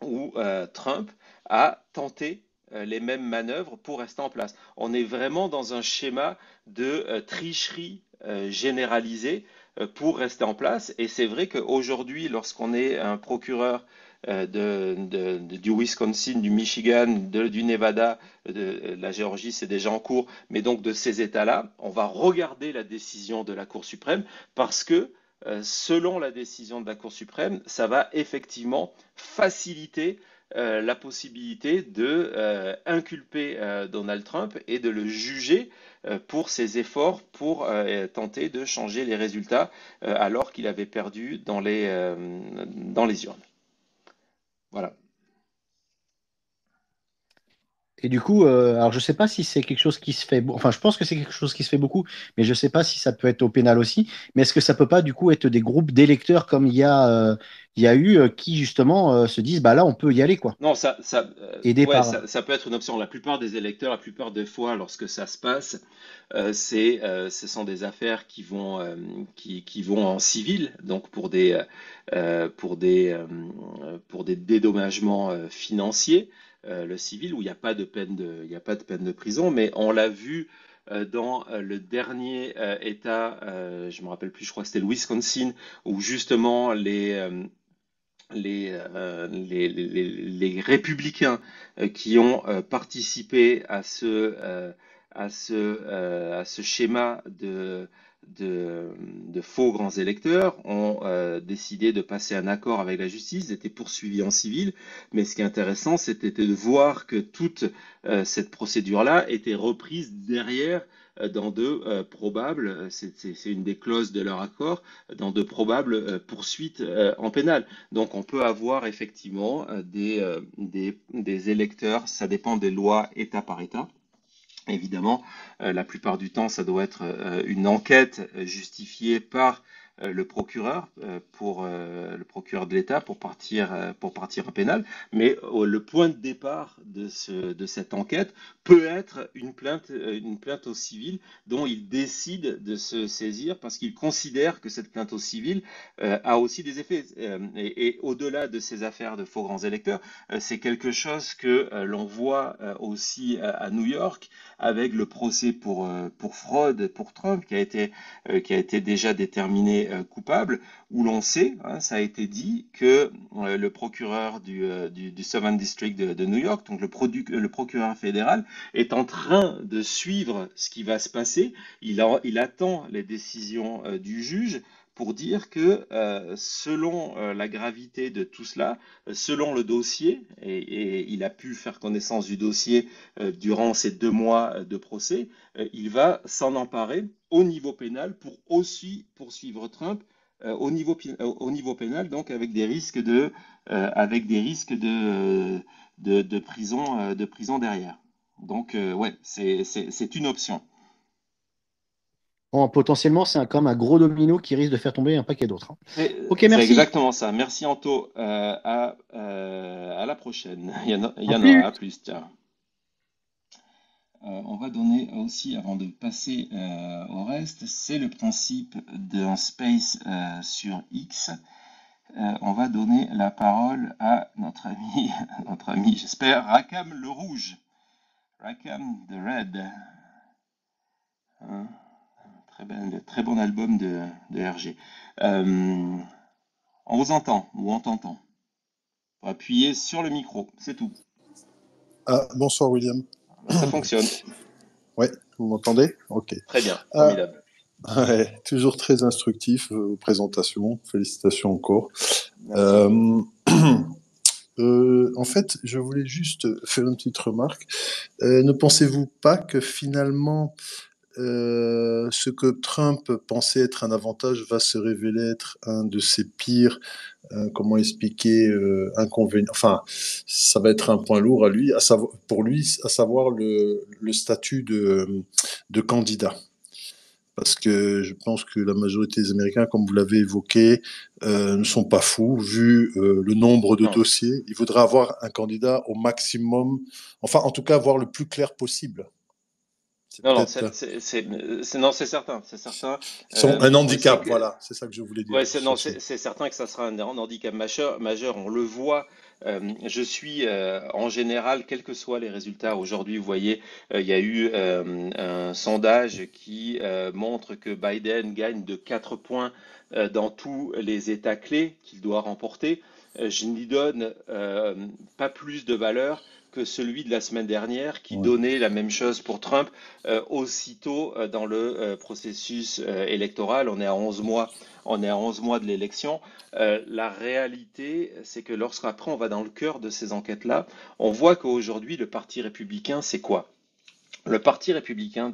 où Trump a tenté les mêmes manœuvres pour rester en place. On est vraiment dans un schéma de tricherie généralisée pour rester en place. Et c'est vrai qu'aujourd'hui, lorsqu'on est un procureur du Wisconsin, du Michigan, du Nevada, de la Géorgie, c'est déjà en cours, mais donc de ces États-là, on va regarder la décision de la Cour suprême parce que selon la décision de la Cour suprême, ça va effectivement faciliter la possibilité de inculper Donald Trump et de le juger pour ses efforts pour tenter de changer les résultats alors qu'il avait perdu dans les urnes. Voilà. Et du coup, alors je sais pas si c'est quelque chose qui se fait, enfin je pense que c'est quelque chose qui se fait beaucoup, mais je sais pas si ça peut être au pénal aussi. Mais est-ce que ça peut pas du coup être des groupes d'électeurs comme il y a eu qui justement se disent bah là on peut y aller quoi, Non, aidé ouais, par. ça peut être une option. La plupart des électeurs, la plupart des fois, lorsque ça se passe, ce sont des affaires qui vont en civil, donc pour des dédommagements financiers, le civil, où il n'y a pas de peine il y a pas de peine de prison, mais on l'a vu dans le dernier État, je me rappelle plus, je crois que c'était le Wisconsin, où justement les républicains qui ont participé à ce schéma de faux grands électeurs ont décidé de passer un accord avec la justice, ils étaient poursuivis en civil, mais ce qui est intéressant, c'était de voir que toute cette procédure-là était reprise derrière dans de probables, c'est une des clauses de leur accord, dans de probables poursuites en pénal. Donc on peut avoir effectivement des électeurs, ça dépend des lois État par État. Évidemment, la plupart du temps, ça doit être une enquête justifiée par le procureur de l'État pour partir en pénal. Mais le point de départ de cette enquête peut être une plainte au civil dont il décide de se saisir parce qu'il considère que cette plainte au civil a aussi des effets. Et au-delà de ces affaires de faux grands électeurs, c'est quelque chose que l'on voit aussi à New York avec le procès pour fraude pour Trump qui a été déjà déterminé coupable, où l'on sait, hein, ça a été dit, que le procureur du 7th District de New York, donc le procureur fédéral, est en train de suivre ce qui va se passer. Il attend les décisions du juge pour dire que selon la gravité de tout cela, selon le dossier, et il a pu faire connaissance du dossier durant ces 2 mois de procès, il va s'en emparer au niveau pénal pour aussi poursuivre Trump au niveau pénal, donc avec des risques de prison derrière. Donc, ouais, c'est une option. Bon, potentiellement, c'est quand même un gros domino qui risque de faire tomber un paquet d'autres, hein. Ok, C'est merci. exactement ça. Merci Anto. À la prochaine. Il À y en aura. À plus. plus. Ciao. On va donner aussi, avant de passer au reste, c'est le principe d'un space sur X. On va donner la parole à notre ami, notre ami, j'espère, Rakam le Rouge. Rakam the Red. Hein, très bon album de RG. Euh, on vous entend ou on t'entend. Faut appuyer sur le micro, c'est tout. Ah, bonsoir William. Ben, ça fonctionne. Ouais, vous m'entendez? Ok. Très bien, Ah, formidable. ouais, toujours très instructif vos présentations. Félicitations encore. Merci. Euh, en fait, je voulais juste faire une petite remarque. Ne pensez-vous pas que finalement, ce que Trump pensait être un avantage va se révéler être un de ses pires, comment expliquer, inconvénients. Enfin, ça va être un point lourd à lui, pour lui, à savoir le statut de candidat. Parce que je pense que la majorité des Américains, comme vous l'avez évoqué, ne sont pas fous, vu le nombre de Non, dossiers. Il faudra avoir un candidat au maximum, enfin en tout cas avoir le plus clair possible. C'est non, non, peut-être non, c'est certain, c'est certain. un C'est handicap, que, voilà, c'est ça que je voulais dire. ouais, non, Chercher. c'est certain que ça sera un handicap majeur, majeur. On le voit. Je suis en général, quels que soient les résultats. Aujourd'hui, vous voyez, il y a eu un sondage qui montre que Biden gagne de 4 points dans tous les États clés qu'il doit remporter. Je n'y donne pas plus de valeur que celui de la semaine dernière qui Ouais. donnait la même chose pour Trump aussitôt dans le processus électoral. On est à 11 mois de l'élection. La réalité, c'est que lorsqu'après on va dans le cœur de ces enquêtes-là, on voit qu'aujourd'hui, le Parti républicain, c'est quoi? Le Parti républicain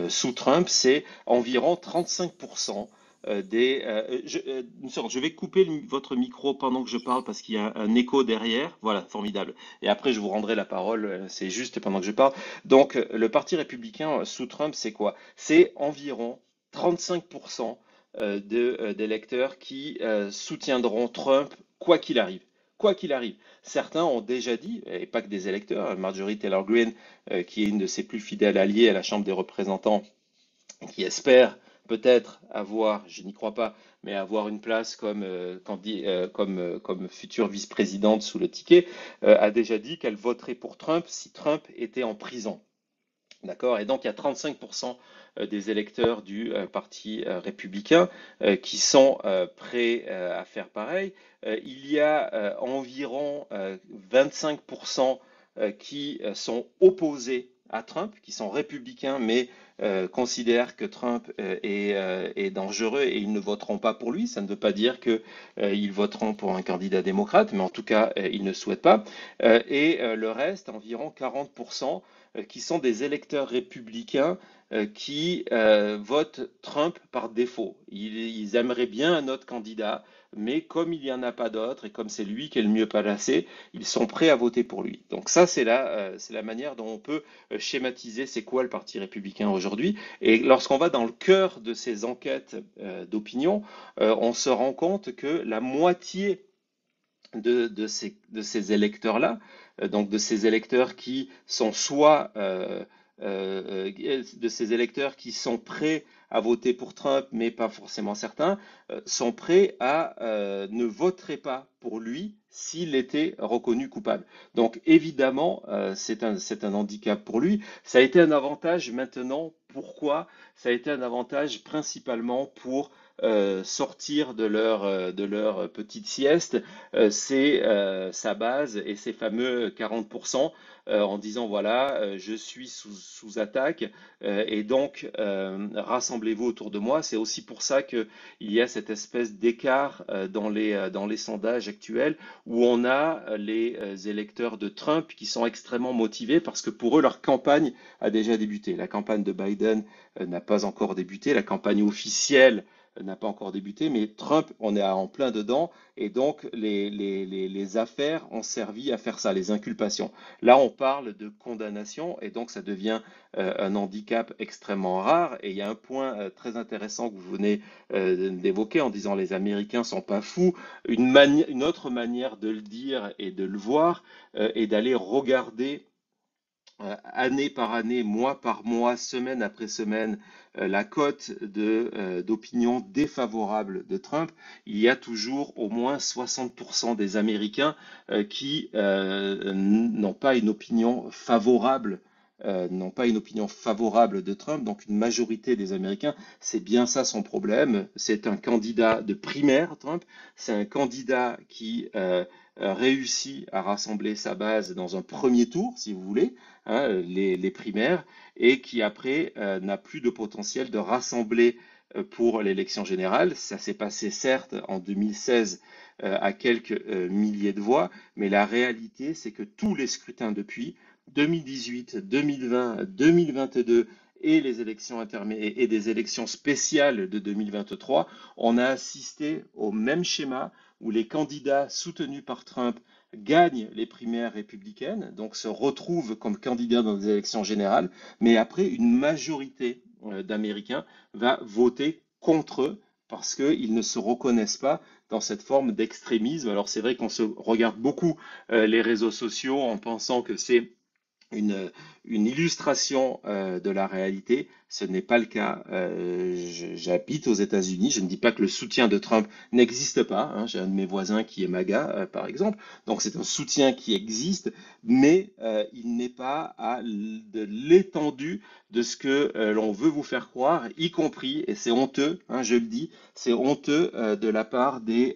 sous Trump, c'est environ 35% une seconde, je vais couper votre micro pendant que je parle parce qu'il y a un écho derrière. Voilà, formidable. Et après, je vous rendrai la parole. C'est juste pendant que je parle. Donc, le Parti républicain sous Trump, c'est quoi? C'est environ 35% d'électeurs qui soutiendront Trump quoi qu'il arrive. Quoi qu'il arrive. Certains ont déjà dit, et pas que des électeurs, Marjorie Taylor Greene, qui est une de ses plus fidèles alliées à la Chambre des représentants, qui espère peut-être avoir, je n'y crois pas, mais avoir une place comme future vice-présidente sous le ticket, a déjà dit qu'elle voterait pour Trump si Trump était en prison. D'accord? Et donc, il y a 35% des électeurs du Parti républicain qui sont prêts à faire pareil. Il y a environ 25% qui sont opposés à Trump, qui sont républicains, mais considèrent que Trump est dangereux et ils ne voteront pas pour lui. Ça ne veut pas dire qu'ils voteront pour un candidat démocrate, mais en tout cas, ils ne souhaitent pas. Le reste, environ 40%, qui sont des électeurs républicains qui votent Trump par défaut. Ils aimeraient bien un autre candidat, mais comme il n'y en a pas d'autre et comme c'est lui qui est le mieux placé, ils sont prêts à voter pour lui. Donc ça, c'est la manière dont on peut schématiser c'est quoi le Parti républicain aujourd'hui. Et lorsqu'on va dans le cœur de ces enquêtes d'opinion, on se rend compte que la moitié de ces électeurs-là, donc de ces électeurs qui sont de ces électeurs qui sont prêts à voter pour Trump, mais pas forcément certains, sont prêts à ne voteraient pas pour lui s'il était reconnu coupable. Donc évidemment, c'est un handicap pour lui. Ça a été un avantage maintenant. Pourquoi? Ça a été un avantage principalement pour sortir de leur petite sieste, c'est sa base et ses fameux 40% en disant voilà, je suis sous attaque et donc rassemblez-vous autour de moi. C'est aussi pour ça qu'il y a cette espèce d'écart dans les sondages actuels où on a les électeurs de Trump qui sont extrêmement motivés parce que pour eux, leur campagne a déjà débuté. La campagne de Biden n'a pas encore débuté. La campagne officielle n'a pas encore débuté, mais Trump, on est en plein dedans, et donc les affaires ont servi à faire ça, les inculpations. Là, on parle de condamnation, et donc ça devient un handicap extrêmement rare. Et il y a un point très intéressant que vous venez d'évoquer en disant les Américains sont pas fous. Une autre manière de le dire et de le voir est d'aller regarder année par année, mois par mois, semaine après semaine, la cote d'opinion défavorable de Trump. Il y a toujours au moins 60% des Américains qui n'ont pas une opinion favorable. N'ont pas une opinion favorable de Trump, donc une majorité des Américains, c'est bien ça son problème. C'est un candidat de primaire, Trump, c'est un candidat qui réussit à rassembler sa base dans un premier tour, si vous voulez, hein, les primaires, et qui après n'a plus de potentiel de rassembler pour l'élection générale. Ça s'est passé certes en 2016 à quelques milliers de voix, mais la réalité c'est que tous les scrutins depuis 2018, 2020, 2022 et les élections intermédiaires et des élections spéciales de 2023, on a assisté au même schéma où les candidats soutenus par Trump gagnent les primaires républicaines, donc se retrouvent comme candidats dans les élections générales, mais après, une majorité d'Américains va voter contre eux parce qu'ils ne se reconnaissent pas dans cette forme d'extrémisme. Alors c'est vrai qu'on se regarde beaucoup les réseaux sociaux en pensant que c'est une, une illustration de la réalité. Ce n'est pas le cas. J'habite aux États-Unis. Je ne dis pas que le soutien de Trump n'existe pas, hein. J'ai un de mes voisins qui est MAGA, par exemple. Donc c'est un soutien qui existe, mais il n'est pas de l'étendue de ce que l'on veut vous faire croire, y compris, et c'est honteux, hein, je le dis, c'est honteux de la part des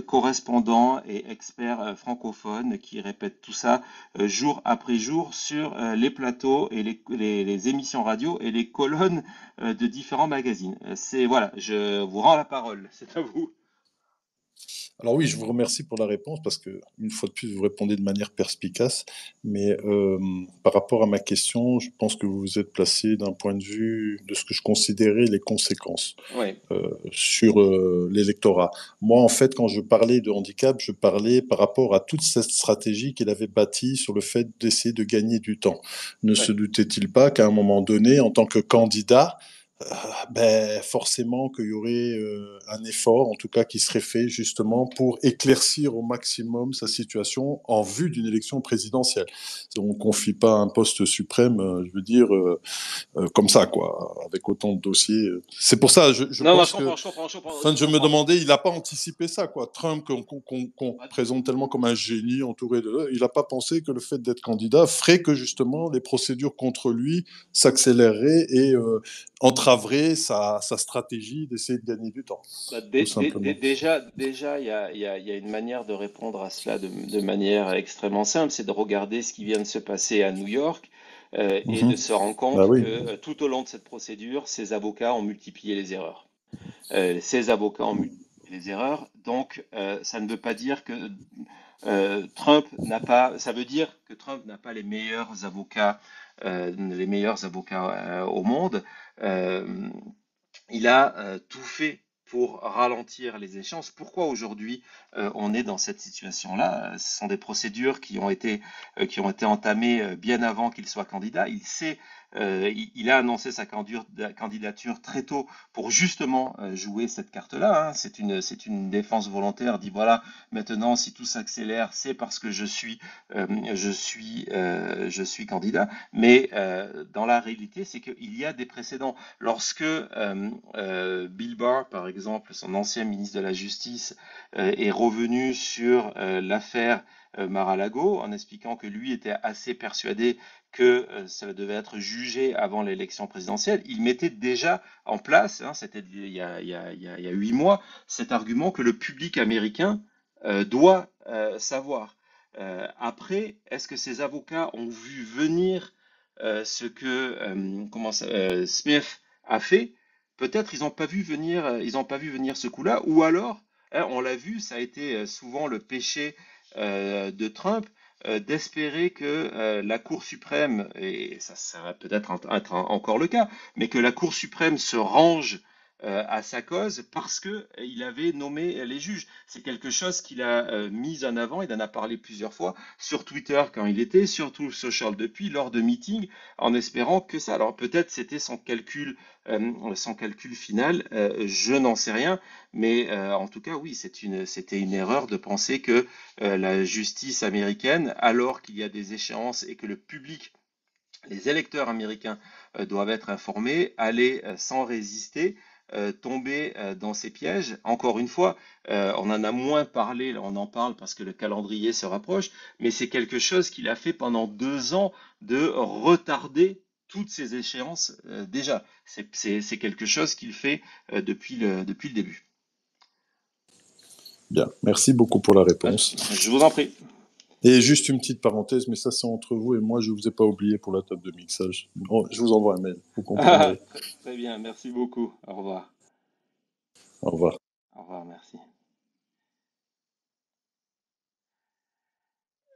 correspondants et experts francophones qui répètent tout ça jour après jour sur les plateaux et les émissions radio et les colonnes de différents magazines. C'est voilà, je vous rends la parole, c'est à vous. Alors oui, je vous remercie pour la réponse parce que, une fois de plus, vous répondez de manière perspicace. Mais par rapport à ma question, je pense que vous vous êtes placé d'un point de vue de ce que je considérais les conséquences Oui, sur l'électorat. Moi, en fait, quand je parlais de handicap, je parlais par rapport à toute cette stratégie qu'il avait bâtie sur le fait d'essayer de gagner du temps. Ne oui. se doutait-il pas qu'à un moment donné, en tant que candidat, ben, forcément qu'il y aurait un effort, en tout cas, qui serait fait justement pour éclaircir au maximum sa situation en vue d'une élection présidentielle. On ne confie pas un poste suprême, je veux dire, comme ça, quoi, avec autant de dossiers. C'est pour ça, je Non, non, pense que, je comprends, enfin, je je me comprends. demandais, il n'a pas anticipé ça, quoi. Trump, qu'on présente tellement comme un génie entouré de... Il n'a pas pensé que le fait d'être candidat ferait que, justement, les procédures contre lui s'accéléreraient et entraveraient sa stratégie d'essayer de gagner du temps, Bah, tout simplement. déjà, il y a une manière de répondre à cela de manière extrêmement simple, c'est de regarder ce qui vient de se passer à New York et Mhm. de se rendre Bah compte que oui. tout au long de cette procédure, ces avocats ont multiplié les erreurs. Ces avocats ont multiplié les erreurs, donc ça ne veut pas dire que Trump n'a pas, ça veut dire que Trump n'a pas les meilleurs avocats au monde. Euh, il a tout fait pour ralentir les échéances. Pourquoi aujourd'hui on est dans cette situation-là? Ce sont des procédures qui ont été entamées bien avant qu'il soit candidat. Il a annoncé sa candidature très tôt pour justement jouer cette carte-là, hein. C'est une défense volontaire. Il dit voilà, maintenant si tout s'accélère, c'est parce que je suis candidat. Mais dans la réalité, c'est qu'il y a des précédents. Lorsque Bill Barr, par exemple, son ancien ministre de la Justice, est revenu sur l'affaire Mar-a-Lago en expliquant que lui était assez persuadé que ça devait être jugé avant l'élection présidentielle, il mettait déjà en place, hein, c'était il y a 8 mois, cet argument que le public américain doit savoir. Après, est-ce que ces avocats ont vu venir ce que Smith a fait? Peut-être ils n'ont pas vu venir ce coup-là, ou alors, hein, on l'a vu, ça a été souvent le péché de Trump d'espérer que la Cour suprême, et ça va peut-être être encore le cas, mais que la Cour suprême se range à sa cause parce que il avait nommé les juges. C'est quelque chose qu'il a mis en avant, il en a parlé plusieurs fois sur Twitter quand il était, sur Truth Social depuis, lors de meetings, en espérant que ça. Alors peut-être c'était son calcul final, je n'en sais rien, mais en tout cas oui, c'était une erreur de penser que la justice américaine, alors qu'il y a des échéances et que le public, les électeurs américains doivent être informés, aller sans résister, tomber dans ces pièges. Encore une fois, on en a moins parlé, là, on en parle parce que le calendrier se rapproche, mais c'est quelque chose qu'il a fait pendant 2 ans de retarder toutes ces échéances déjà. C'est quelque chose qu'il fait depuis le début. Bien, merci beaucoup pour la Ah, réponse. je vous en prie. Et juste une petite parenthèse, mais ça c'est entre vous et moi, je vous ai pas oublié pour la table de mixage. Bon, je vous envoie un mail, vous comprendrez. Très bien, merci beaucoup. Au revoir. Au revoir. Au revoir, merci.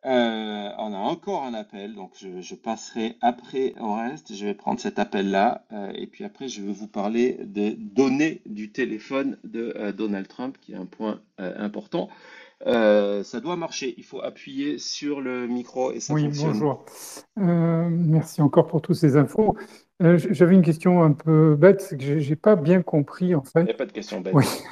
On a encore un appel, donc je passerai après au reste. Je vais prendre cet appel-là, et puis après, je vais vous parler des données du téléphone de Donald Trump, qui est un point important. Ça doit marcher. Il faut appuyer sur le micro et ça Oui, fonctionne. bonjour. Merci encore pour toutes ces infos. J'avais une question un peu bête, c'est que j'ai pas bien compris en Il n'y fait. a pas de question Oui, bête.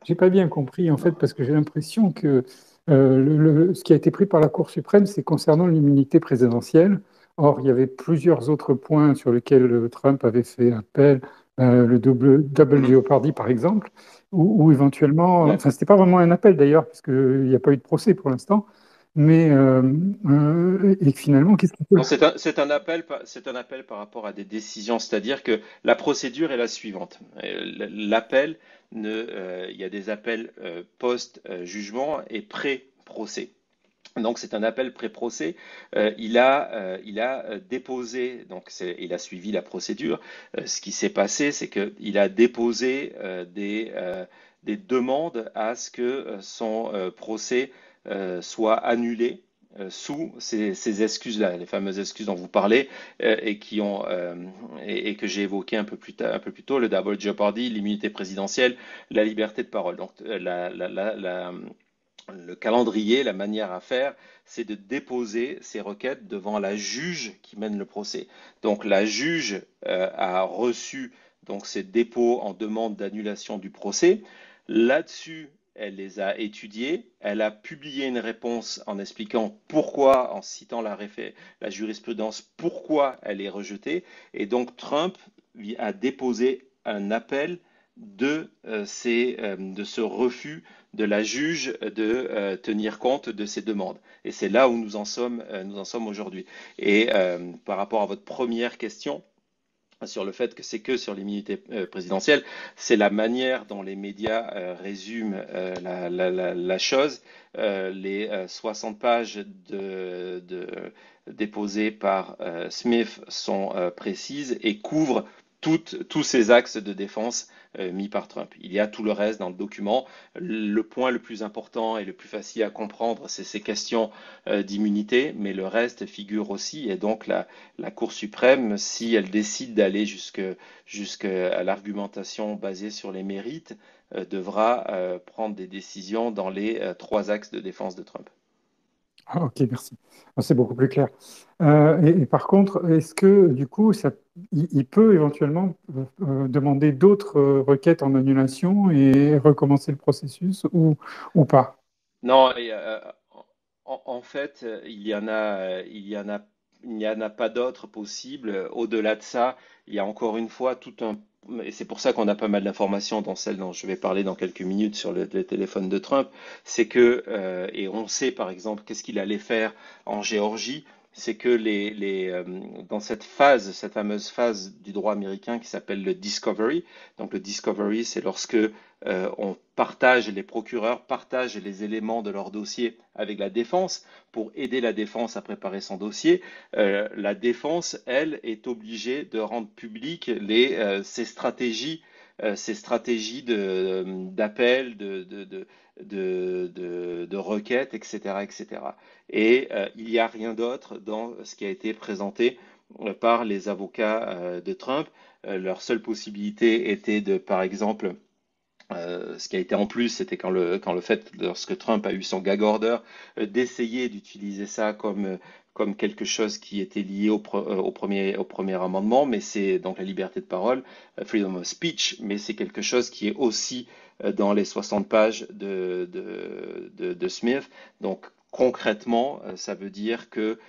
j'ai pas bien compris en fait Non. parce que j'ai l'impression que ce qui a été pris par la Cour suprême, c'est concernant l'immunité présidentielle. Or, il y avait plusieurs autres points sur lesquels Trump avait fait appel, le double jeopardy par exemple, ou éventuellement, Ouais. enfin, c'était pas vraiment un appel d'ailleurs, puisqu'il n'y a pas eu de procès pour l'instant. Mais et finalement, qu'est-ce qu'il peut... Non, c'est un appel par rapport à des décisions, c'est-à-dire que la procédure est la suivante. L'appel, il y a des appels post-jugement et pré-procès. Donc c'est un appel pré-procès. Il a déposé, il a suivi la procédure. Ce qui s'est passé, c'est qu'il a déposé des demandes à ce que son procès soit annulé sous ces excuses-là, les fameuses excuses dont vous parlez et que j'ai évoquées un peu plus tôt, le double jeopardy, l'immunité présidentielle, la liberté de parole. Donc le calendrier, la manière à faire, c'est de déposer ces requêtes devant la juge qui mène le procès. Donc la juge a reçu donc ces dépôts en demande d'annulation du procès. Là-dessus, elle les a étudiés. Elle a publié une réponse en expliquant pourquoi, en citant la jurisprudence, pourquoi elle est rejetée. Et donc Trump a déposé un appel de ce refus de la juge de tenir compte de ces demandes. Et c'est là où nous en sommes aujourd'hui. Et par rapport à votre première question, sur le fait que c'est que sur l'immunité présidentielle, c'est la manière dont les médias résument la chose. Les 60 pages déposées par Smith sont précises et couvrent tous ces axes de défense mis par Trump. Il y a tout le reste dans le document. Le point le plus important et le plus facile à comprendre, c'est ces questions d'immunité, mais le reste figure aussi. Et donc la Cour suprême, si elle décide d'aller jusqu'à l'argumentation basée sur les mérites, devra prendre des décisions dans les 3 axes de défense de Trump. Ah, ok, merci. Ah, c'est beaucoup plus clair. Et par contre, est-ce que du coup, il peut éventuellement demander d'autres requêtes en annulation et recommencer le processus ou pas? Non, en fait, il n'y en a pas d'autres possibles. Au-delà de ça, il y a encore une fois et c'est pour ça qu'on a pas mal d'informations dans celle dont je vais parler dans quelques minutes sur le téléphone de Trump, c'est que, et on sait par exemple qu'est-ce qu'il allait faire en Géorgie, c'est que dans cette fameuse phase du droit américain qui s'appelle le discovery, donc le discovery, c'est lorsque les procureurs partagent les éléments de leur dossier avec la défense pour aider la défense à préparer son dossier. La défense, elle, est obligée de rendre publiques ses stratégies d'appel, de requête, etc., etc. Et il n'y a rien d'autre dans ce qui a été présenté par les avocats de Trump. Leur seule possibilité était de, par exemple, ce qui a été en plus, c'était quand le fait, lorsque Trump a eu son gag order, d'essayer d'utiliser ça comme quelque chose qui était lié au premier amendement, mais c'est donc la liberté de parole, freedom of speech, mais c'est quelque chose qui est aussi dans les 60 pages de Smith. Donc concrètement, ça veut dire que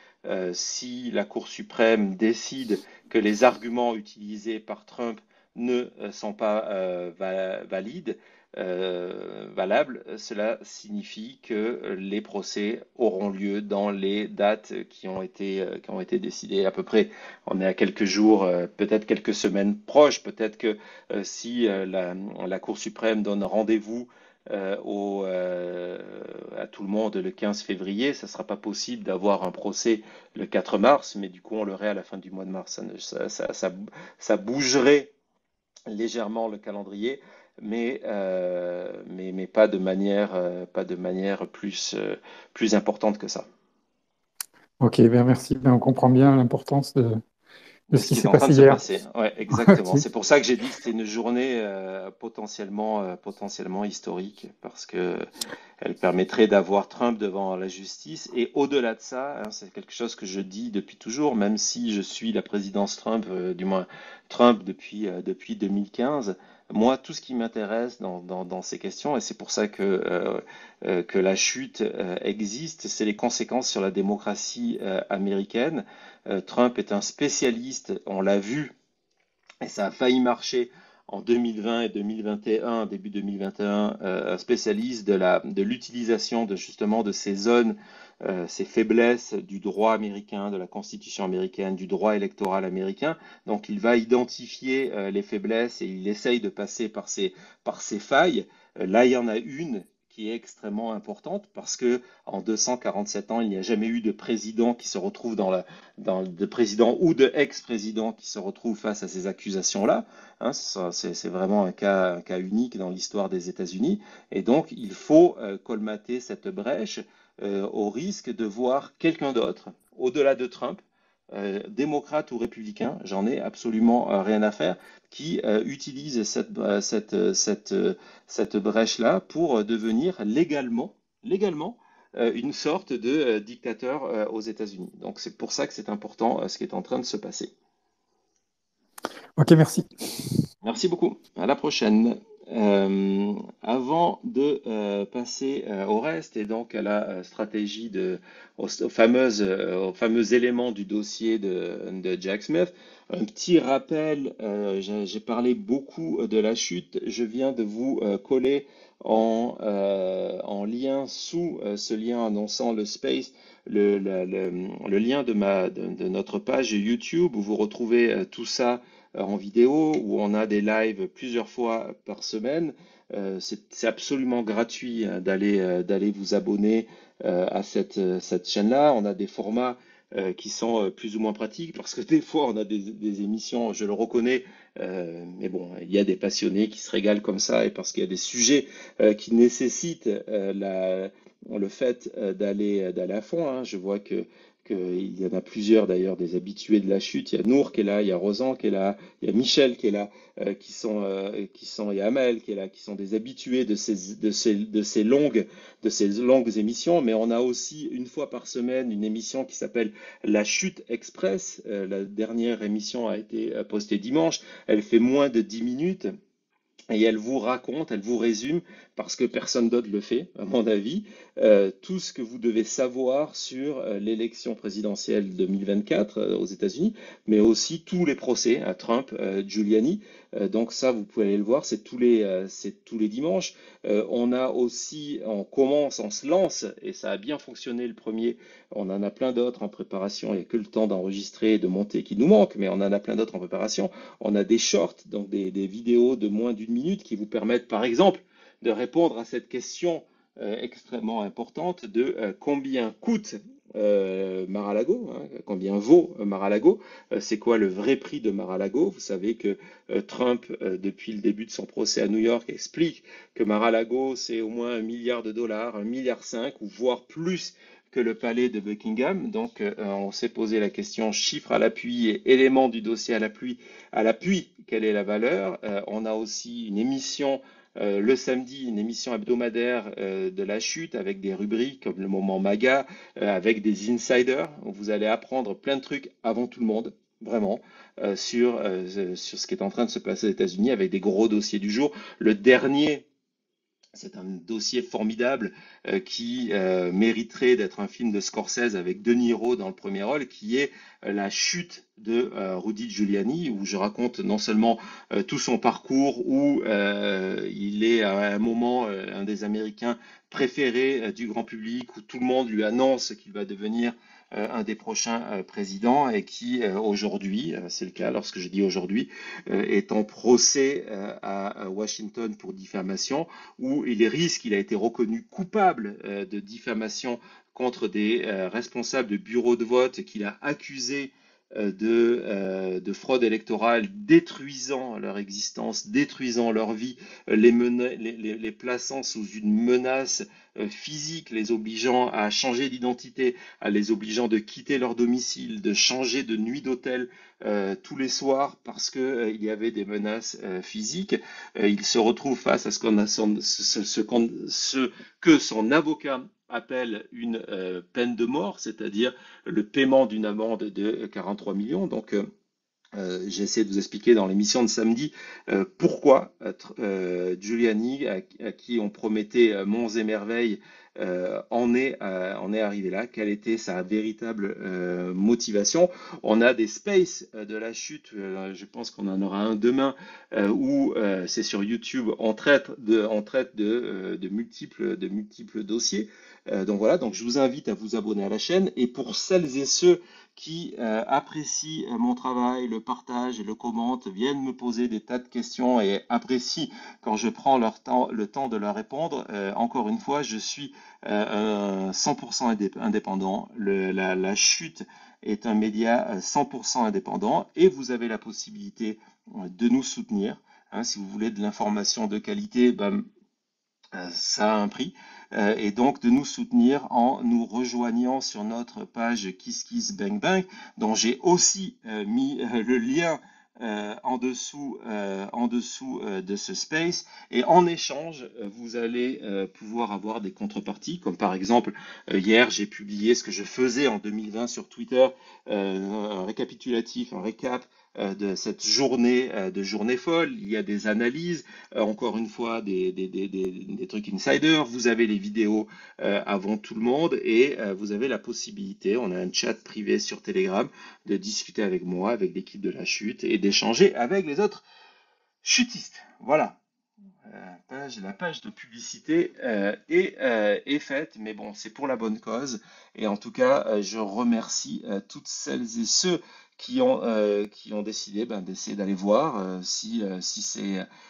si la Cour suprême décide que les arguments utilisés par Trump ne sont pas valides, valables, cela signifie que les procès auront lieu dans les dates qui ont été décidées à peu près. On est à quelques jours, peut-être quelques semaines proches, peut-être que si la Cour suprême donne rendez-vous à tout le monde le 15 février, ça ne sera pas possible d'avoir un procès le 4 mars, mais du coup on l'aurait à la fin du mois de mars. Ça bougerait légèrement le calendrier, mais pas de manière plus importante que ça. Ok, bien merci. Ben, on comprend bien l'importance de De ce ce qui qui est s'est en train de passé se hier. passer. Ouais, Ok. exactement. C'est pour ça que j'ai dit que c'était une journée potentiellement historique, parce que elle permettrait d'avoir Trump devant la justice. Et au-delà de ça, hein, c'est quelque chose que je dis depuis toujours, même si je suis la présidence Trump, du moins Trump depuis 2015. Moi, tout ce qui m'intéresse dans ces questions, et c'est pour ça que la chute existe, c'est les conséquences sur la démocratie américaine. Trump est un spécialiste, on l'a vu, et ça a failli marcher en 2020 et 2021, début 2021, un spécialiste de l'utilisation justement de ces zones, ces faiblesses du droit américain, de la Constitution américaine, du droit électoral américain. Donc il va identifier les faiblesses et il essaye de passer par ces failles. Là, il y en a une qui est extrêmement importante parce que en 247 ans, il n'y a jamais eu de président qui se retrouve de président ou de ex-président qui se retrouve face à ces accusations-là. Hein, c'est vraiment un cas unique dans l'histoire des États-Unis. Et donc, il faut colmater cette brèche au risque de voir quelqu'un d'autre, au-delà de Trump, démocrate ou républicain, j'en ai absolument rien à faire, qui utilise cette brèche-là pour devenir légalement une sorte de dictateur aux États-Unis. Donc c'est pour ça que c'est important ce qui est en train de se passer. Ok, merci. Merci beaucoup. À la prochaine. Avant de passer au reste et donc à la stratégie aux fameux éléments du dossier de Jack Smith, un petit rappel, j'ai parlé beaucoup de la chute. Je viens de vous coller en lien sous ce lien annonçant le space, le lien de notre page YouTube où vous retrouvez tout ça en vidéo, où on a des lives plusieurs fois par semaine. C'est absolument gratuit hein, d'aller vous abonner à cette chaîne-là. On a des formats qui sont plus ou moins pratiques parce que des fois on a des émissions, je le reconnais, mais bon, il y a des passionnés qui se régalent comme ça et parce qu'il y a des sujets qui nécessitent le fait d'aller à fond. Hein. Je vois qu'il y en a plusieurs d'ailleurs des habitués de la chute. Il y a Nour qui est là, il y a Rosan qui est là, il y a Michel qui est là, il y a Amel qui est là, qui sont des habitués de ces longues émissions. Mais on a aussi une fois par semaine une émission qui s'appelle La Chute Express. La dernière émission a été postée dimanche. Elle fait moins de 10 minutes. Et elle vous raconte, elle vous résume, parce que personne d'autre le fait, à mon avis, tout ce que vous devez savoir sur l'élection présidentielle 2024 aux États-Unis, mais aussi tous les procès à Trump, Giuliani. Donc ça, vous pouvez aller le voir, c'est tous les dimanches. On se lance, et ça a bien fonctionné le premier. On en a plein d'autres en préparation. Il n'y a que le temps d'enregistrer et de monter qui nous manque, mais on en a plein d'autres en préparation. On a des shorts, donc des vidéos de moins d'une minute qui vous permettent, par exemple, de répondre à cette question extrêmement importante de combien coûte Mar-a-Lago, hein, combien vaut Mar-a-Lago, c'est quoi le vrai prix de Mar-a-Lago. Vous savez que Trump, depuis le début de son procès à New York, explique que Mar-a-Lago, c'est au moins $1 milliard, 1,5 milliard, ou voire plus que le palais de Buckingham. Donc, on s'est posé la question chiffres à l'appui et éléments du dossier à l'appui, quelle est la valeur? On a aussi une émission le samedi, une émission hebdomadaire de la chute avec des rubriques comme le moment MAGA, avec des insiders. Vous allez apprendre plein de trucs avant tout le monde, vraiment, sur ce qui est en train de se passer aux États-Unis avec des gros dossiers du jour. Le dernier, c'est un dossier formidable qui mériterait d'être un film de Scorsese avec De Niro dans le premier rôle, qui est la chute de Rudy Giuliani, où je raconte non seulement tout son parcours, où il est à un moment un des Américains préférés du grand public, où tout le monde lui annonce qu'il va devenir un des prochains présidents et qui aujourd'hui, c'est le cas lorsque je dis aujourd'hui, est en procès à Washington pour diffamation, où il a été reconnu coupable de diffamation contre des responsables de bureaux de vote qu'il a accusés de fraude électorale, détruisant leur existence, détruisant leur vie, les plaçant sous une menace physique, les obligeant à changer d'identité, à les obligeant de quitter leur domicile, de changer de nuit d'hôtel tous les soirs parce que il y avait des menaces physiques. Il se retrouve face à ce que son avocat appelle une peine de mort, c'est-à-dire le paiement d'une amende de 43 millions. Donc, j'ai essayé de vous expliquer dans l'émission de samedi pourquoi Giuliani, à qui on promettait monts et merveilles, en est arrivé là, quelle était sa véritable motivation. On a des spaces de la chute, je pense qu'on en aura un demain, où c'est sur YouTube, on traite de multiples dossiers. Donc voilà, donc je vous invite à vous abonner à la chaîne. Et pour celles et ceux qui apprécient mon travail, le partagent et le commentent, viennent me poser des tas de questions et apprécient quand je prends le temps de leur répondre. Encore une fois, je suis 100% indépendant. La chute est un média 100% indépendant et vous avez la possibilité de nous soutenir. Hein, si vous voulez de l'information de qualité, ben, ça a un prix, et donc de nous soutenir en nous rejoignant sur notre page KissKissBankBank, dont j'ai aussi mis le lien en dessous de ce space, et en échange vous allez pouvoir avoir des contreparties, comme par exemple hier j'ai publié ce que je faisais en 2020 sur Twitter, un récapitulatif, un récap de cette journée folle. Il y a des analyses, encore une fois des trucs insider, vous avez les vidéos avant tout le monde et vous avez la possibilité, on a un chat privé sur Telegram, de discuter avec moi, avec l'équipe de la chute et d'échanger avec les autres chutistes. Voilà. La page de publicité est faite, mais bon, c'est pour la bonne cause. Et en tout cas, je remercie toutes celles et ceux qui ont décidé d'essayer d'aller voir si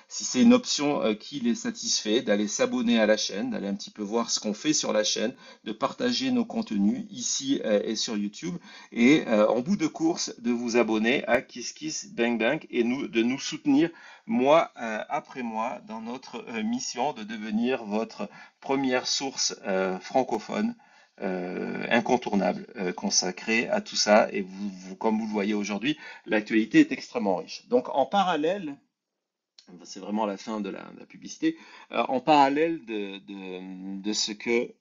c'est une option qui les satisfait, d'aller s'abonner à la chaîne, d'aller un petit peu voir ce qu'on fait sur la chaîne, de partager nos contenus ici et sur YouTube, et en bout de course, de vous abonner à KissKissBankBank et de nous soutenir mois après mois dans notre mission de devenir votre première source francophone incontournable consacrée à tout ça. Et comme vous le voyez aujourd'hui, l'actualité est extrêmement riche. Donc en parallèle, c'est vraiment la fin de la publicité, en parallèle de ce que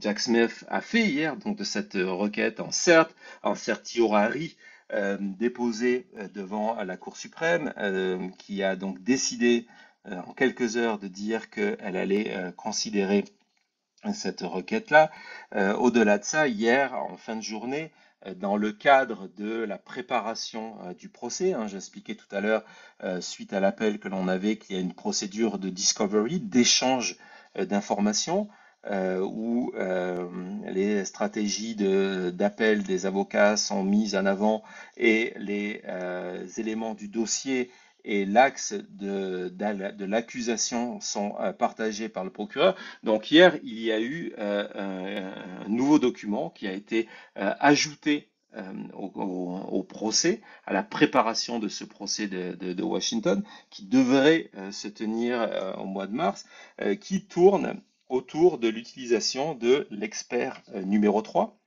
Jack Smith a fait hier, donc de cette requête en certiorari déposée devant la Cour suprême, qui a donc décidé en quelques heures de dire qu'elle allait considérer cette requête-là. Au-delà de ça, hier, en fin de journée, dans le cadre de la préparation du procès, hein, j'expliquais tout à l'heure, suite à l'appel que l'on avait, qu'il y a une procédure de discovery, d'échange d'informations, où les stratégies d'appel des avocats sont mises en avant et les éléments du dossier et l'axe de l'accusation sont partagés par le procureur. Donc hier, il y a eu un nouveau document qui a été ajouté au procès, à la préparation de ce procès de Washington, qui devrait se tenir au mois de mars, qui tourne autour de l'utilisation de l'expert numéro 3.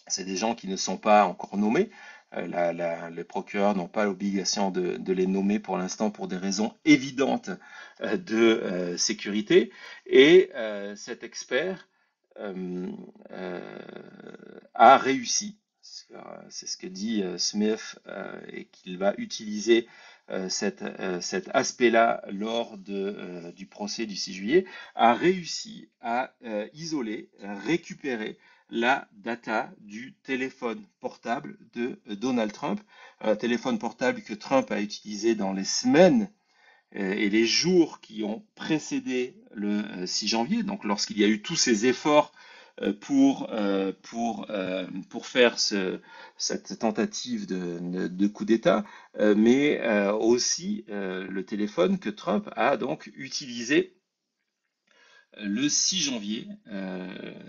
C'est des gens qui ne sont pas encore nommés. Les procureurs n'ont pas l'obligation de les nommer pour l'instant pour des raisons évidentes de sécurité. Et cet expert a réussi. C'est ce que dit Smith et qu'il va utiliser cet aspect-là lors du procès du 6 juillet, a réussi à isoler, à récupérer la data du téléphone portable de Donald Trump, un téléphone portable que Trump a utilisé dans les semaines et les jours qui ont précédé le 6 janvier, donc lorsqu'il y a eu tous ces efforts pour faire cette tentative de coup d'État, mais aussi le téléphone que Trump a donc utilisé le 6 janvier,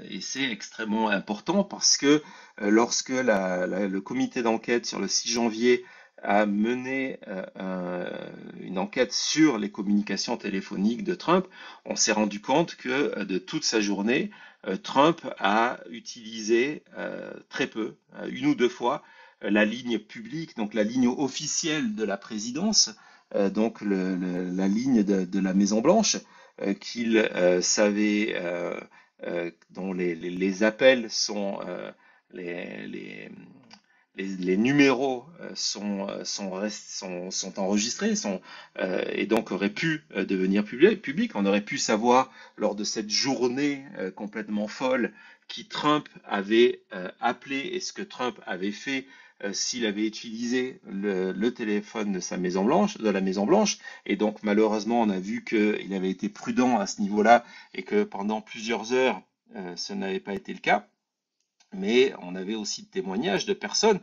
et c'est extrêmement important parce que lorsque le comité d'enquête sur le 6 janvier a mené une enquête sur les communications téléphoniques de Trump, on s'est rendu compte que de toute sa journée, Trump a utilisé très peu, une ou deux fois, la ligne publique, donc la ligne officielle de la présidence, donc la ligne de la Maison-Blanche, qu'il savait, dont les appels sont, les, les, les numéros sont enregistrés et donc auraient pu devenir publics. On aurait pu savoir lors de cette journée complètement folle qui Trump avait appelé et ce que Trump avait fait s'il avait utilisé le téléphone de la Maison Blanche. Et donc malheureusement, on a vu qu'il avait été prudent à ce niveau-là et que pendant plusieurs heures, ce n'avait pas été le cas. Mais on avait aussi de témoignages de personnes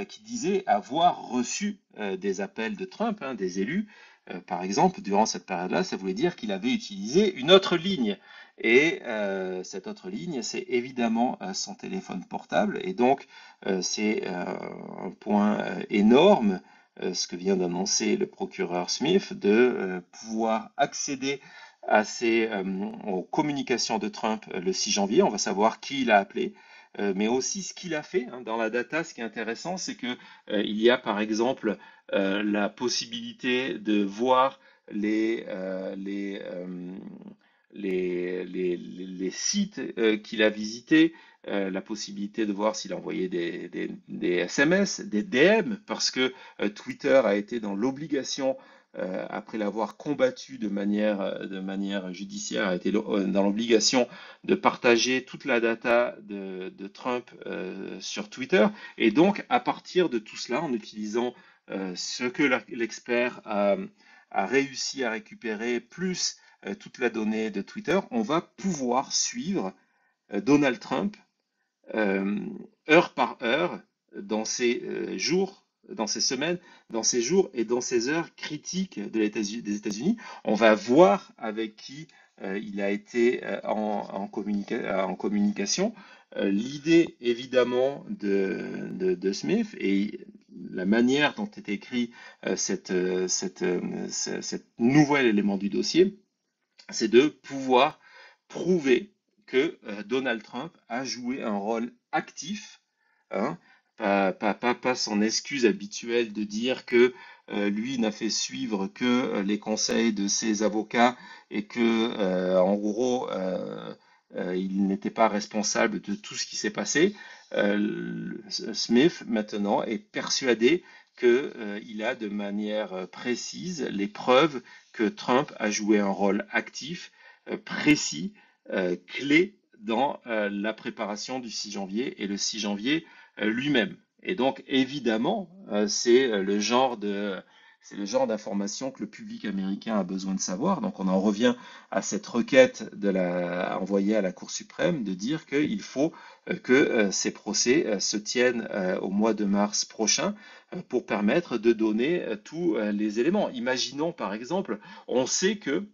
qui disaient avoir reçu des appels de Trump, hein, des élus. Par exemple, durant cette période-là, ça voulait dire qu'il avait utilisé une autre ligne. Et cette autre ligne, c'est évidemment son téléphone portable. Et donc, c'est un point énorme, ce que vient d'annoncer le procureur Smith, de pouvoir accéder aux communications de Trump le 6 janvier. On va savoir qui il a appelé, mais aussi ce qu'il a fait. Hein. Dans la data, ce qui est intéressant, c'est que il y a par exemple la possibilité de voir les sites qu'il a visités, la possibilité de voir s'il a envoyé des SMS, des DM, parce que Twitter a été dans l'obligation après l'avoir combattu de manière judiciaire, a été dans l'obligation de partager toute la data de Trump sur Twitter. Et donc, à partir de tout cela, en utilisant ce que l'expert a réussi à récupérer, plus toute la donnée de Twitter, on va pouvoir suivre Donald Trump heure par heure dans ces jours, dans ces semaines, dans ces jours et dans ces heures critiques des États-Unis. On va voir avec qui il a été en communication. L'idée évidemment de Smith et la manière dont est écrit cet nouvel élément du dossier, c'est de pouvoir prouver que Donald Trump a joué un rôle actif, hein, pas son excuse habituelle de dire que lui n'a fait suivre que les conseils de ses avocats et que, en gros, il n'était pas responsable de tout ce qui s'est passé. Smith, maintenant, est persuadé qu'il a de manière précise les preuves que Trump a joué un rôle actif, précis, clé dans la préparation du 6 janvier et le 6 janvier lui-même. Et donc, évidemment, c'est le genre d'information que le public américain a besoin de savoir. Donc, on en revient à cette requête envoyée à la Cour suprême de dire qu'il faut que ces procès se tiennent au mois de mars prochain pour permettre de donner tous les éléments. Imaginons, par exemple, on sait que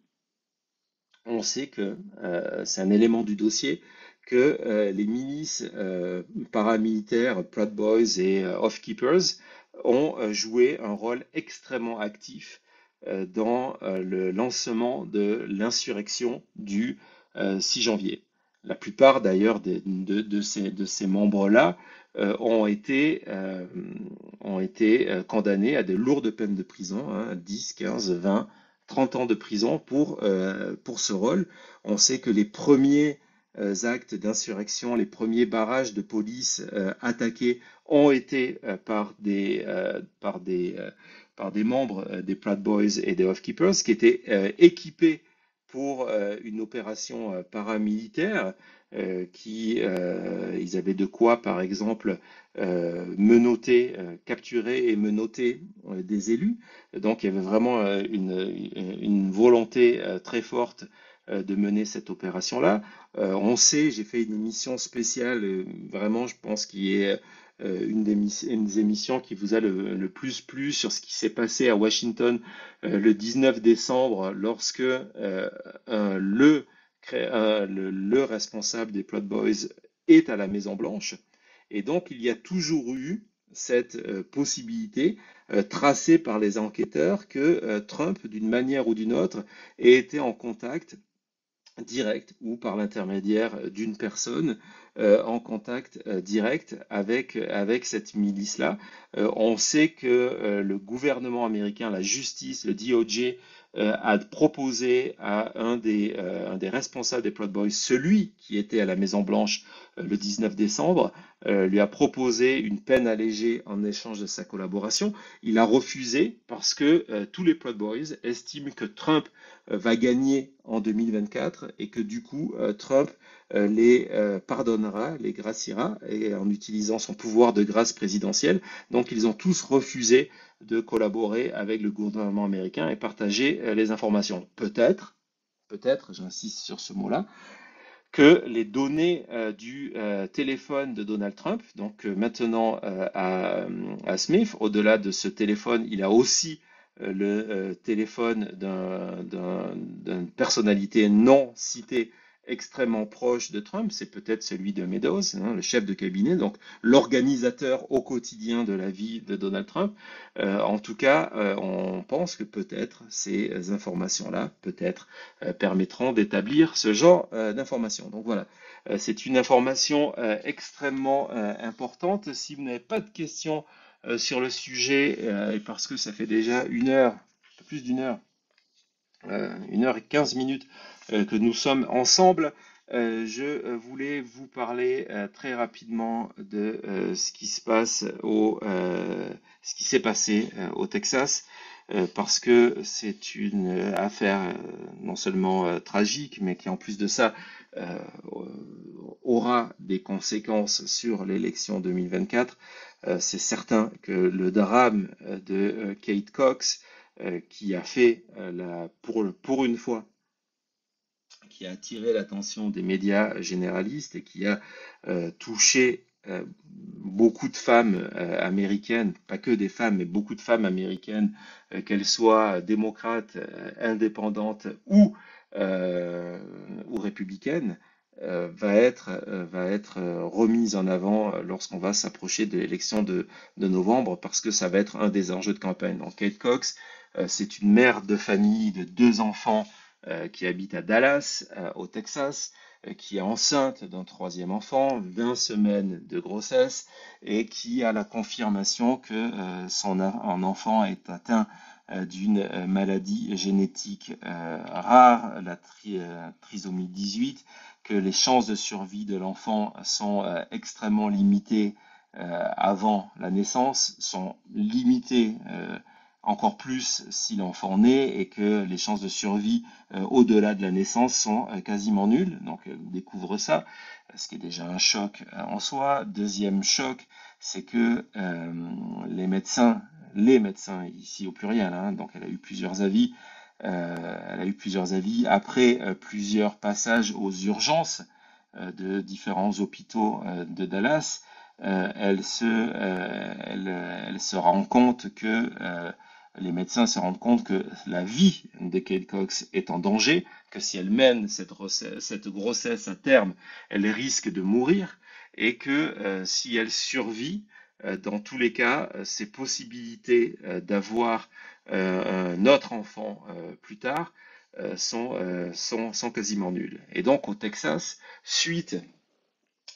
c'est un élément du dossier que les milices paramilitaires Proud Boys et Oath Keepers ont joué un rôle extrêmement actif dans le lancement de l'insurrection du 6 janvier. La plupart d'ailleurs de ces membres-là ont été condamnés à de lourdes peines de prison, hein, 10, 15, 20, 30 ans de prison pour ce rôle. On sait que les premiers actes d'insurrection, les premiers barrages de police attaqués ont été par des membres des Proud Boys et des Oath Keepers qui étaient équipés pour une opération paramilitaire ils avaient de quoi, par exemple, capturer et menotter des élus. Donc il y avait vraiment une volonté très forte de mener cette opération-là. On sait, j'ai fait une émission spéciale, vraiment, je pense, qui est une des émissions qui vous a le plus plu sur ce qui s'est passé à Washington le 19 décembre lorsque le responsable des Proud Boys est à la Maison Blanche. Et donc il y a toujours eu cette possibilité tracée par les enquêteurs que Trump, d'une manière ou d'une autre, ait été en contact direct ou par l'intermédiaire d'une personne en contact direct avec cette milice-là. On sait que le gouvernement américain, la justice, le DOJ, a proposé à un des responsables des Proud Boys, celui qui était à la Maison-Blanche le 19 décembre, lui a proposé une peine allégée en échange de sa collaboration. Il a refusé parce que tous les Proud Boys estiment que Trump va gagner en 2024 et que du coup Trump les pardonnera, les graciera et en utilisant son pouvoir de grâce présidentielle. Donc ils ont tous refusé de collaborer avec le gouvernement américain et partager les informations. Peut-être, j'insiste sur ce mot-là, que les données du téléphone de Donald Trump, donc maintenant à Smith, au-delà de ce téléphone, il a aussi le téléphone d'une personnalité non citée extrêmement proche de Trump, c'est peut-être celui de Meadows, hein, le chef de cabinet, donc l'organisateur au quotidien de la vie de Donald Trump. En tout cas, on pense que peut-être ces informations-là, peut-être, permettront d'établir ce genre d'informations. Donc voilà, c'est une information extrêmement importante. Si vous n'avez pas de questions sur le sujet, et parce que ça fait déjà une heure, plus d'une heure, 1h15 que nous sommes ensemble. Je voulais vous parler très rapidement de ce qui se passe ce qui s'est passé au Texas, parce que c'est une affaire non seulement tragique, mais qui en plus de ça aura des conséquences sur l'élection 2024. C'est certain que le drame de Kate Cox, qui a fait, pour une fois, qui a attiré l'attention des médias généralistes et qui a touché beaucoup de femmes américaines, pas que des femmes, mais beaucoup de femmes américaines, qu'elles soient démocrates, indépendantes ou républicaines, va être remise en avant lorsqu'on va s'approcher de l'élection de novembre, parce que ça va être un des enjeux de campagne. Donc Kate Cox, c'est une mère de famille de 2 enfants qui habite à Dallas, au Texas, qui est enceinte d'un 3e enfant, 20 semaines de grossesse, et qui a la confirmation que son enfant est atteint d'une maladie génétique rare, la trisomie 18, que les chances de survie de l'enfant sont extrêmement limitées avant la naissance, sont limitées encore plus si l'enfant naît, et que les chances de survie au-delà de la naissance sont quasiment nulles. Donc elle découvre ça, ce qui est déjà un choc en soi. Deuxième choc, c'est que les médecins ici au pluriel, hein, donc elle a eu plusieurs avis, après plusieurs passages aux urgences de différents hôpitaux de Dallas. Elle se rend compte que les médecins se rendent compte que la vie de Kate Cox est en danger, que si elle mène cette grossesse à terme, elle risque de mourir, et que si elle survit, dans tous les cas, ses possibilités d'avoir un autre enfant plus tard sont quasiment nulles. Et donc au Texas, suite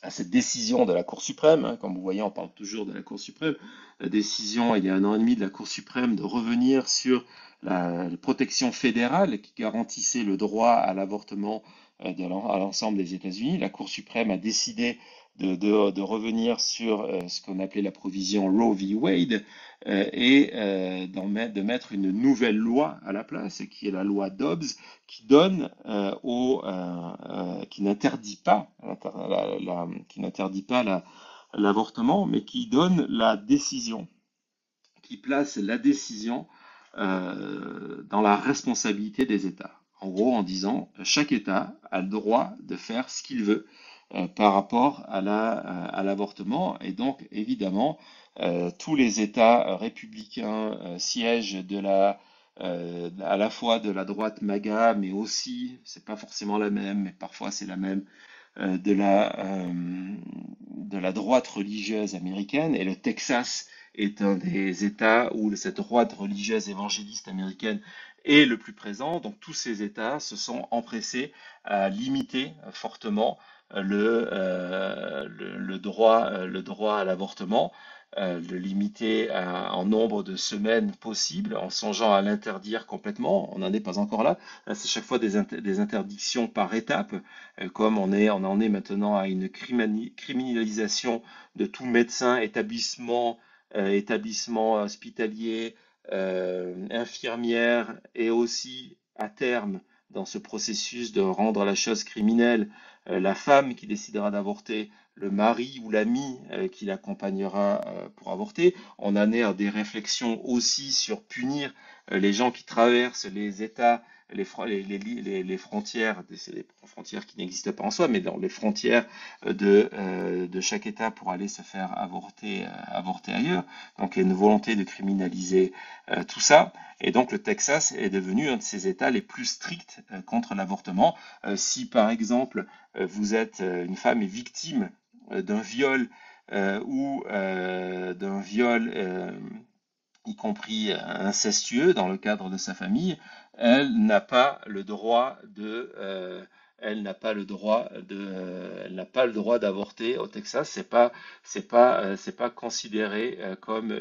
à cette décision de la Cour suprême, hein, comme vous voyez, on parle toujours de la Cour suprême, la décision il y a 1 an et demi de la Cour suprême de revenir sur la protection fédérale qui garantissait le droit à l'avortement à l'ensemble des États-Unis. La Cour suprême a décidé de revenir sur ce qu'on appelait la provision Roe v. Wade et de mettre une nouvelle loi à la place, qui est la loi Dobbs, qui donne qui n'interdit pas l'avortement, mais qui donne la décision, qui place la décision dans la responsabilité des États. En gros, en disant chaque État a le droit de faire ce qu'il veut par rapport à l'avortement. Et donc, évidemment, tous les États républicains siègent à la fois de la droite MAGA, mais aussi, c'est pas forcément la même, mais parfois c'est la même, de la droite religieuse américaine. Et le Texas est un des États où cette droite religieuse évangéliste américaine est le plus présent. Donc tous ces États se sont empressés à limiter fortement le droit à l'avortement, le limiter en nombre de semaines possibles, en songeant à l'interdire complètement. On n'en est pas encore là. C'est chaque fois des interdictions par étapes, comme on en est maintenant à une criminalisation de tout médecin, établissement hospitalier, infirmière, et aussi à terme, dans ce processus de rendre la chose criminelle, la femme qui décidera d'avorter, le mari ou l'ami qui l'accompagnera pour avorter. On en est à des réflexions aussi sur punir les gens qui traversent les États, les frontières, c'est des frontières qui n'existent pas en soi, mais dans les frontières de chaque État pour aller se faire avorter ailleurs. Donc il y a une volonté de criminaliser tout ça. Et donc le Texas est devenu un de ces États les plus stricts contre l'avortement. Si par exemple vous êtes une femme est victime d'un viol ou d'un viol y compris incestueux dans le cadre de sa famille, elle n'a pas le droit elle n'a pas le droit d'avorter au Texas. C'est pas considéré comme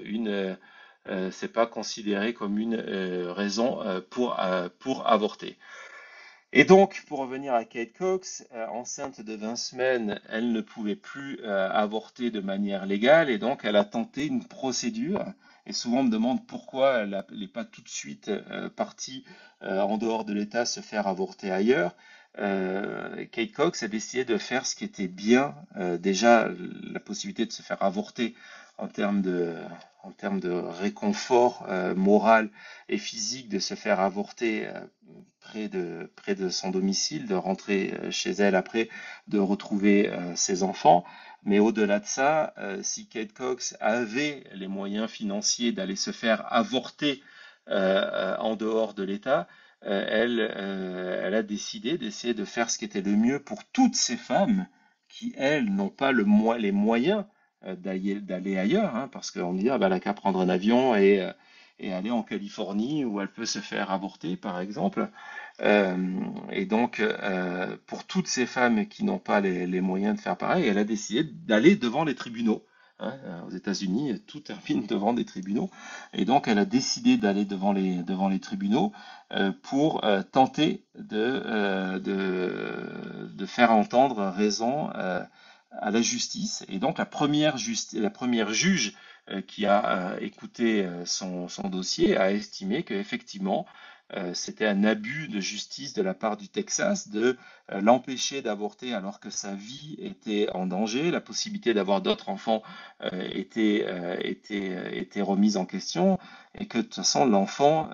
une raison pour avorter. Et donc, pour revenir à Kate Cox, enceinte de 20 semaines, elle ne pouvait plus avorter de manière légale, et donc elle a tenté une procédure. Et souvent on me demande pourquoi elle n'est pas tout de suite partie en dehors de l'État se faire avorter ailleurs. Kate Cox a décidé de faire ce qui était bien, déjà la possibilité de se faire avorter en termes de réconfort moral et physique, de se faire avorter près de son domicile, de rentrer chez elle après, de retrouver ses enfants. Mais au-delà de ça, si Kate Cox avait les moyens financiers d'aller se faire avorter en dehors de l'État, elle a décidé d'essayer de faire ce qui était le mieux pour toutes ces femmes qui, elles, n'ont pas les moyens d'aller ailleurs, hein, parce qu'on dit, ah, ben, elle n'a qu'à prendre un avion et aller en Californie où elle peut se faire avorter, par exemple. Et donc, pour toutes ces femmes qui n'ont pas les moyens de faire pareil, elle a décidé d'aller devant les tribunaux. Hein. Aux États-Unis, tout termine devant des tribunaux. Et donc, elle a décidé d'aller devant les tribunaux pour tenter de faire entendre raison à la justice. Et donc, la première juge qui a écouté son dossier a estimé qu'effectivement, c'était un abus de justice de la part du Texas de l'empêcher d'avorter alors que sa vie était en danger, la possibilité d'avoir d'autres enfants était remise en question, et que de toute façon l'enfant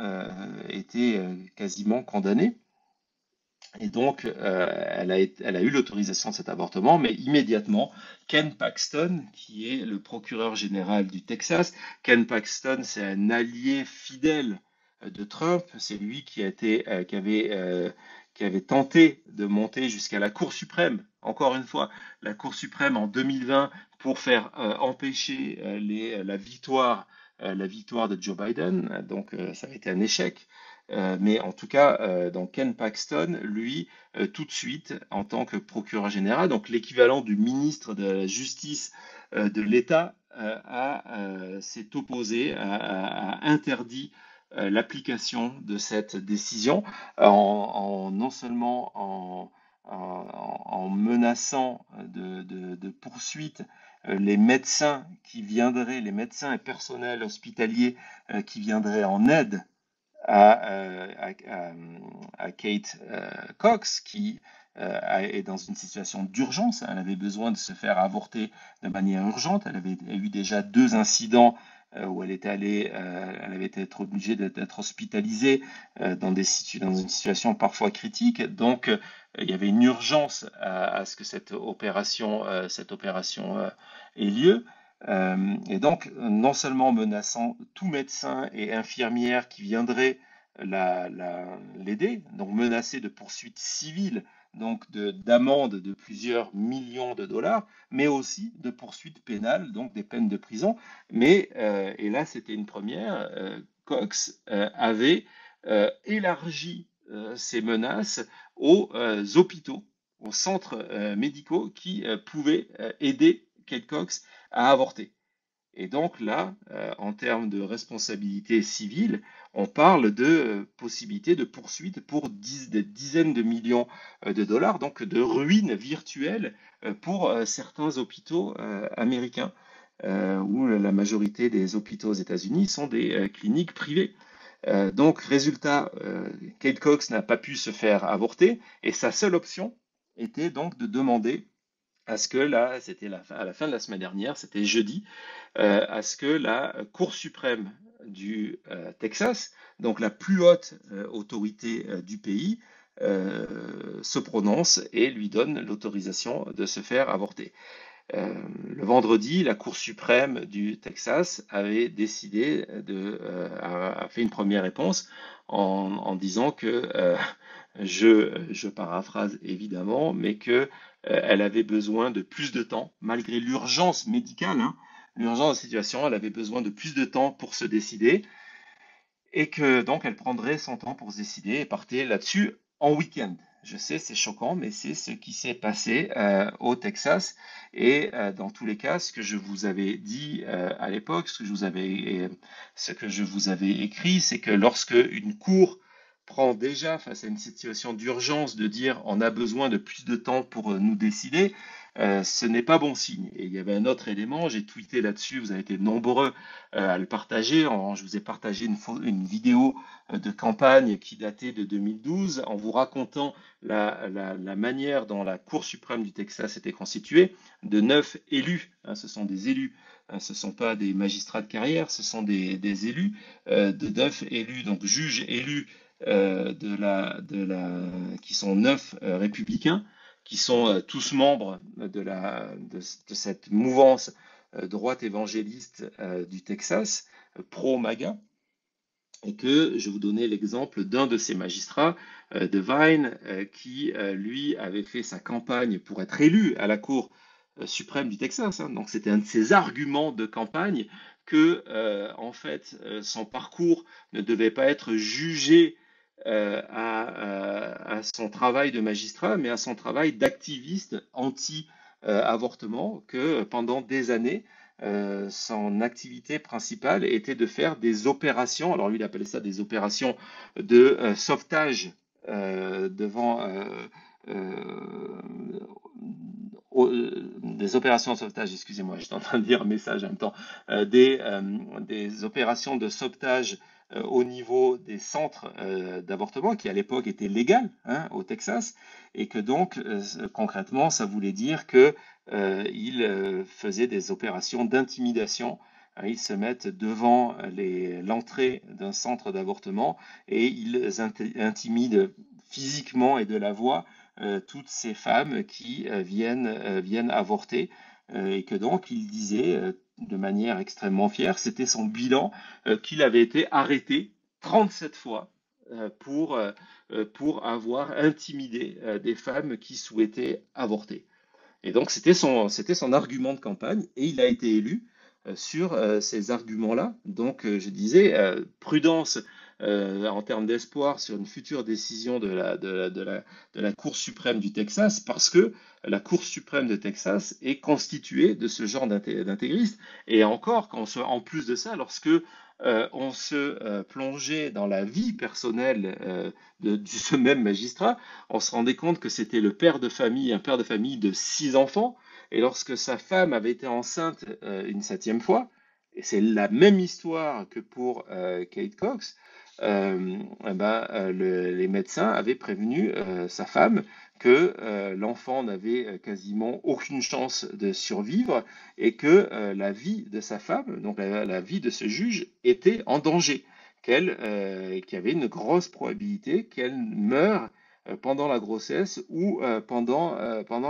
était quasiment condamné. Et donc, elle a eu l'autorisation de cet avortement, mais immédiatement, Ken Paxton, qui est le procureur général du Texas, Ken Paxton, c'est un allié fidèle de Trump. C'est lui qui avait tenté de monter jusqu'à la Cour suprême, encore une fois, la Cour suprême en 2020 pour faire empêcher la victoire de Joe Biden. Donc, ça a été un échec. Mais en tout cas, donc Ken Paxton, lui, tout de suite, en tant que procureur général, donc l'équivalent du ministre de la Justice de l'État, s'est opposé, a interdit l'application de cette décision, non seulement en menaçant de poursuites les médecins les médecins et personnels hospitaliers qui viendraient en aide à Kate Cox, qui est dans une situation d'urgence. Elle avait besoin de se faire avorter de manière urgente. Elle avait eu déjà 2 incidents où elle avait été obligée d'être hospitalisée dans une situation parfois critique. Donc, il y avait une urgence à ce que cette opération ait lieu. Et donc, non seulement menaçant tout médecin et infirmière qui viendrait l'aider, donc menacé de poursuites civiles, donc d'amendes de plusieurs millions de dollars, mais aussi de poursuites pénales, donc des peines de prison. Mais, et là c'était une première, Cox avait élargi ces menaces aux hôpitaux, aux centres médicaux qui pouvaient aider Kate Cox à avorter. Et donc là, en termes de responsabilité civile, on parle de possibilité de poursuite pour des dizaines de millions de dollars, donc de ruines virtuelles pour certains hôpitaux américains, où la majorité des hôpitaux aux États-Unis sont des cliniques privées. Donc, résultat, Kate Cox n'a pas pu se faire avorter, et sa seule option était donc de demander à ce que là, c'était à la fin de la semaine dernière, c'était jeudi, à ce que la Cour suprême du Texas, donc la plus haute autorité du pays, se prononce et lui donne l'autorisation de se faire avorter. Le vendredi, la Cour suprême du Texas avait décidé a fait une première réponse en disant que, je paraphrase évidemment, mais que elle avait besoin de plus de temps, malgré l'urgence médicale, hein, l'urgence de la situation, elle avait besoin de plus de temps pour se décider, et que donc elle prendrait son temps pour se décider et partait là-dessus en week-end. Je sais, c'est choquant, mais c'est ce qui s'est passé au Texas. Et dans tous les cas, ce que je vous avais dit à l'époque, ce que je vous avais écrit, c'est que lorsque une cour prend déjà face à une situation d'urgence de dire on a besoin de plus de temps pour nous décider, ce n'est pas bon signe. Et il y avait un autre élément, j'ai tweeté là-dessus, vous avez été nombreux à le partager. Je vous ai partagé une vidéo de campagne qui datait de 2012 en vous racontant la manière dont la Cour suprême du Texas était constituée de 9 élus. Hein, ce sont des élus, hein, ce ne sont pas des magistrats de carrière, ce sont des élus, de 9 élus, donc juges élus qui sont 9 républicains, qui sont tous membres de cette mouvance droite évangéliste du Texas, pro-MAGA, et que je vous donnais l'exemple d'un de ces magistrats, Devine, qui, lui, avait fait sa campagne pour être élu à la Cour suprême du Texas. Hein. Donc c'était un de ses arguments de campagne que, en fait, son parcours ne devait pas être jugé à son travail de magistrat, mais à son travail d'activiste anti-avortement, que pendant des années, son activité principale était de faire des opérations, alors lui il appelait ça des opérations de sauvetage devant des opérations de sauvetage, excusez-moi, j'étais en train de dire un message en même temps, des opérations de sauvetage au niveau des centres d'avortement qui à l'époque étaient légales, hein, au Texas, et que donc concrètement ça voulait dire que ils faisaient des opérations d'intimidation. Ils se mettent devant l'entrée d'un centre d'avortement et ils intimident physiquement et de la voix toutes ces femmes qui viennent avorter, et que donc il disait de manière extrêmement fière, c'était son bilan, qu'il avait été arrêté 37 fois pour avoir intimidé des femmes qui souhaitaient avorter. Et donc c'était son argument de campagne et il a été élu sur ces arguments-là. Donc je disais, prudence en termes d'espoir sur une future décision de la Cour suprême du Texas, parce que la Cour suprême de Texas est constituée de ce genre d'intégristes. Et encore, en plus de ça, lorsque on se plongeait dans la vie personnelle de ce même magistrat, on se rendait compte que c'était le père de famille, un père de famille de 6 enfants, et lorsque sa femme avait été enceinte une 7e fois, et c'est la même histoire que pour Kate Cox, les médecins avaient prévenu sa femme que l'enfant n'avait quasiment aucune chance de survivre et que la vie de sa femme, donc la vie de ce juge, était en danger, qu'il y avait une grosse probabilité qu'elle meure pendant la grossesse ou pendant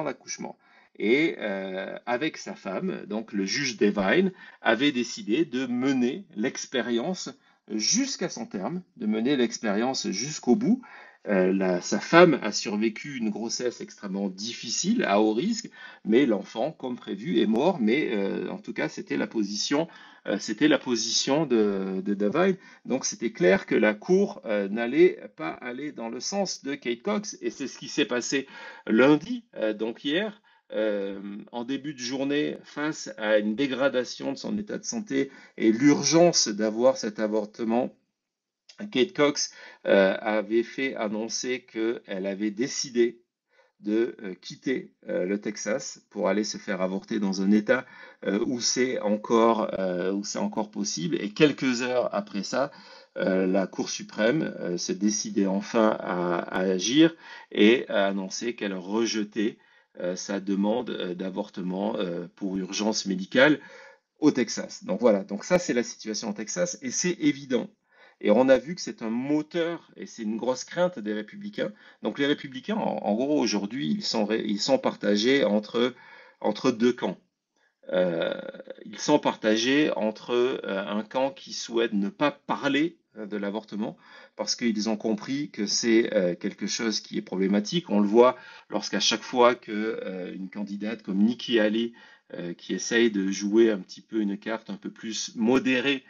l'accouchement. Et avec sa femme, donc le juge Devine, avait décidé de mener l'expérience jusqu'à son terme, de mener l'expérience jusqu'au bout. Sa femme a survécu une grossesse extrêmement difficile, à haut risque, mais l'enfant, comme prévu, est mort. Mais en tout cas, c'était la position de Devine. Donc c'était clair que la Cour n'allait pas aller dans le sens de Kate Cox, et c'est ce qui s'est passé lundi, donc hier. En début de journée, face à une dégradation de son état de santé et l'urgence d'avoir cet avortement, Kate Cox avait fait annoncer qu'elle avait décidé de quitter le Texas pour aller se faire avorter dans un État où c'est encore possible. Et quelques heures après ça, la Cour suprême s'est décidée enfin à agir et a annoncé qu'elle rejetait sa demande d'avortement pour urgence médicale au Texas. Donc voilà, donc ça c'est la situation au Texas et c'est évident. Et on a vu que c'est un moteur et c'est une grosse crainte des républicains. Donc les républicains, en gros, aujourd'hui, ils sont partagés entre deux camps. Euh, Ils sont partagés entre un camp qui souhaite ne pas parler de l'avortement parce qu'ils ont compris que c'est quelque chose qui est problématique. On le voit lorsqu'à chaque fois que une candidate comme Nikki Haley, qui essaye de jouer un petit peu une carte un peu plus modérée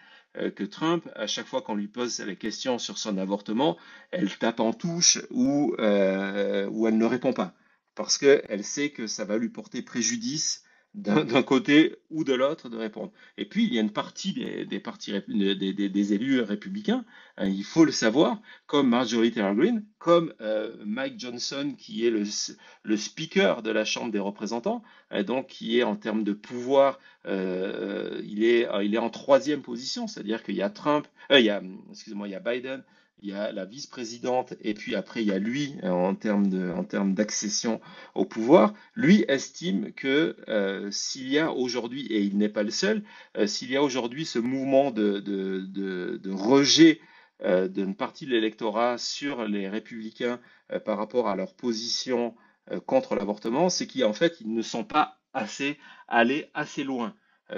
que Trump, à chaque fois qu'on lui pose la question sur son avortement, elle tape en touche ou elle ne répond pas parce qu'elle sait que ça va lui porter préjudice d'un côté ou de l'autre de répondre. Et puis, il y a une partie des élus républicains, hein, il faut le savoir, comme Marjorie Taylor Greene, comme Mike Johnson, qui est le speaker de la Chambre des représentants, donc qui est en termes de pouvoir, il est en 3e position, c'est-à-dire qu'il y a excusez-moi, il y a Biden, il y a la vice-présidente, et puis après il y a lui en termes d'accession au pouvoir. Lui estime que s'il y a aujourd'hui, et il n'est pas le seul, s'il y a aujourd'hui ce mouvement de rejet d'une partie de l'électorat sur les républicains par rapport à leur position contre l'avortement, c'est qu'en fait, ils ne sont pas allés assez loin.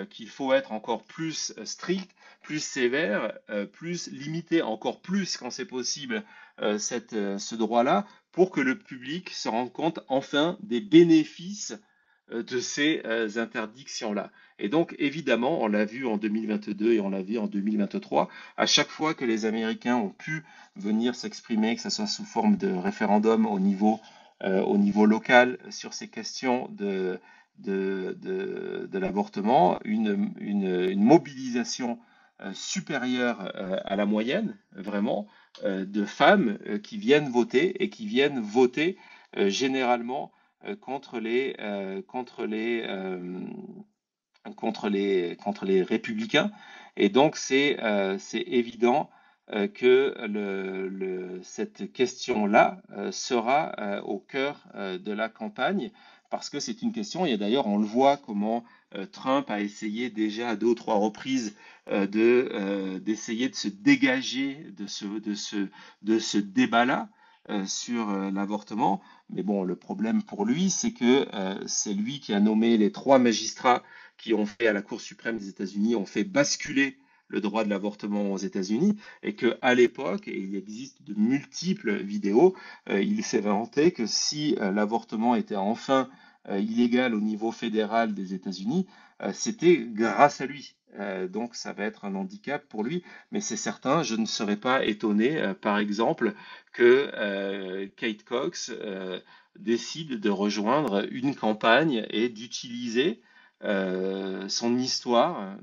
Qu'il faut être encore plus strict, plus sévère, plus limité encore plus quand c'est possible ce droit-là, pour que le public se rende compte enfin des bénéfices de ces interdictions-là. Et donc, évidemment, on l'a vu en 2022 et on l'a vu en 2023, à chaque fois que les Américains ont pu venir s'exprimer, que ce soit sous forme de référendum au niveau local sur ces questions de l'avortement, une mobilisation supérieure à la moyenne, vraiment, de femmes qui viennent voter et qui viennent voter généralement contre les républicains. Et donc, c'est évident que cette question-là sera au cœur de la campagne parce que c'est une question, et d'ailleurs on le voit comment Trump a essayé déjà à 2 ou 3 reprises d'essayer de se dégager de ce débat-là sur l'avortement. Mais bon, le problème pour lui, c'est que c'est lui qui a nommé les 3 magistrats qui ont fait à la Cour suprême des États-Unis, ont fait basculer le droit de l'avortement aux États-Unis, et qu'à l'époque, et il existe de multiples vidéos, il s'est vanté que si l'avortement était enfin illégal au niveau fédéral des États-Unis, c'était grâce à lui. donc ça va être un handicap pour lui. Mais c'est certain, je ne serais pas étonné, par exemple, que Kate Cox décide de rejoindre une campagne et d'utiliser son histoire,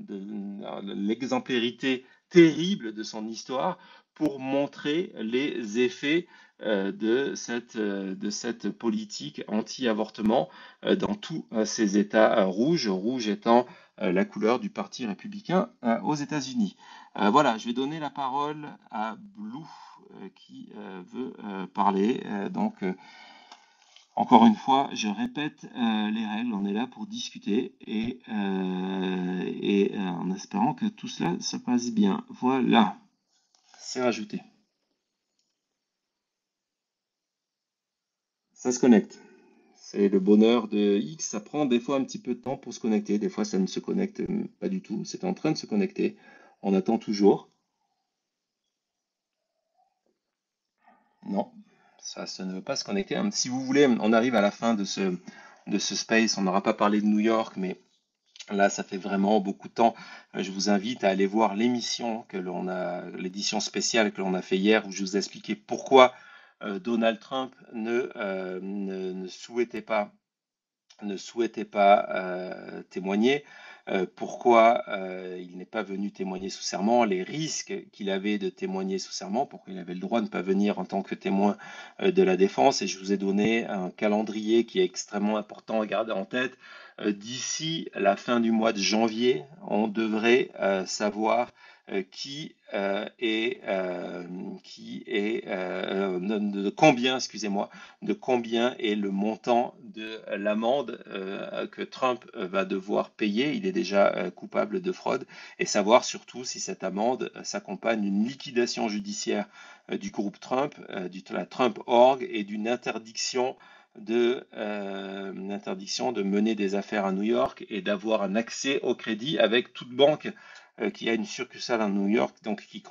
l'exemplarité terrible de son histoire pour montrer les effets de cette politique anti-avortement dans tous ces États rouges, rouge étant la couleur du Parti républicain aux États-Unis. Voilà, je vais donner la parole à Blue qui veut parler. Encore une fois, je répète les règles, on est là pour discuter et en espérant que tout cela se passe bien. Voilà, c'est rajouté. Ça se connecte. C'est le bonheur de X, ça prend des fois un petit peu de temps pour se connecter, des fois ça ne se connecte pas du tout, c'est en train de se connecter, on attend toujours. Non, ça ne veut pas se connecter. Si vous voulez, on arrive à la fin de ce space, on n'aura pas parlé de New York, mais là, ça fait vraiment beaucoup de temps. Je vous invite à aller voir l'émission l'édition spéciale que l'on a fait hier, où je vous ai expliqué pourquoi Donald Trump ne souhaitait pas témoigner, pourquoi il n'est pas venu témoigner sous serment, les risques qu'il avait de témoigner sous serment, pourquoi il avait le droit de ne pas venir en tant que témoin de la défense. Et je vous ai donné un calendrier qui est extrêmement important à garder en tête. D'ici la fin du mois de janvier, on devrait savoir de combien, excusez-moi, de combien est le montant de l'amende que Trump va devoir payer. Il est déjà coupable de fraude, et savoir surtout si cette amende s'accompagne d'une liquidation judiciaire du groupe Trump, de la Trump Org, et d'une interdiction de mener des affaires à New York et d'avoir un accès au crédit avec toute banque qui a une succursale à New York, donc qui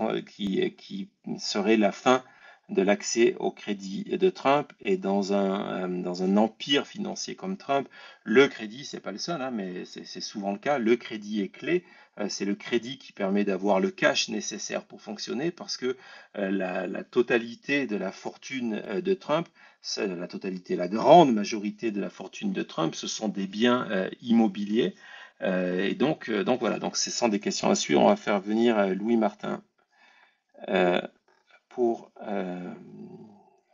serait la fin de l'accès au crédit de Trump. Et dans un empire financier comme Trump, le crédit, c'est pas le seul, hein, mais c'est souvent le cas, le crédit est clé. C'est le crédit qui permet d'avoir le cash nécessaire pour fonctionner, parce que la totalité de la fortune de Trump, la grande majorité de la fortune de Trump, ce sont des biens immobiliers. Et donc voilà, donc ce sont des questions à suivre. On va faire venir Louis Martin pour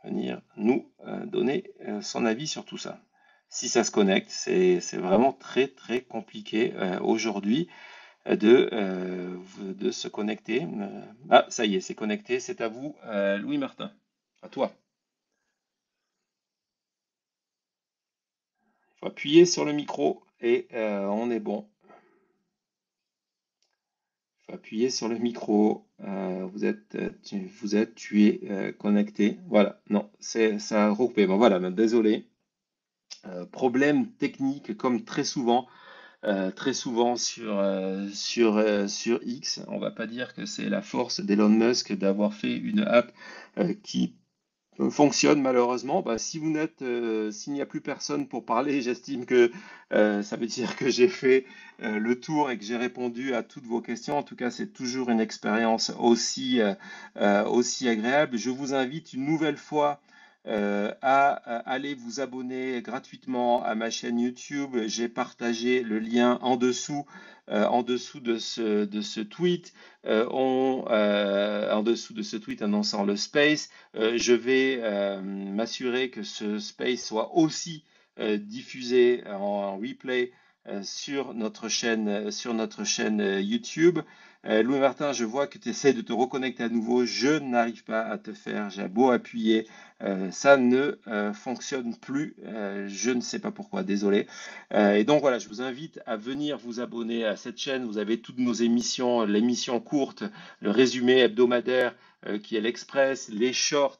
venir nous donner son avis sur tout ça. Si ça se connecte, c'est vraiment très très compliqué aujourd'hui de se connecter. Ah, ça y est, c'est connecté. C'est à vous, Louis Martin. À toi. Il faut appuyer sur le micro et on est bon. Il faut appuyer sur le micro. Tu es connecté. Voilà, non, ça a recoupé. Bon, voilà, désolé. Problème technique comme très souvent sur X. On va pas dire que c'est la force d'Elon Musk d'avoir fait une app qui fonctionne malheureusement. Bah, s'il n'y a plus personne pour parler, j'estime que ça veut dire que j'ai fait le tour et que j'ai répondu à toutes vos questions. En tout cas, c'est toujours une expérience aussi agréable. Je vous invite une nouvelle fois à aller vous abonner gratuitement à ma chaîne YouTube. J'ai partagé le lien en dessous de ce tweet. En dessous de ce tweet annonçant le space. Je vais m'assurer que ce space soit aussi diffusé en replay sur notre chaîne YouTube. Louis Martin, je vois que tu essaies de te reconnecter à nouveau. Je n'arrive pas à te faire. J'ai beau appuyer, ça ne fonctionne plus. Je ne sais pas pourquoi, désolé. Et donc voilà, je vous invite à venir vous abonner à cette chaîne. Vous avez toutes nos émissions, l'émission courte, le résumé hebdomadaire qui est l'Express, les shorts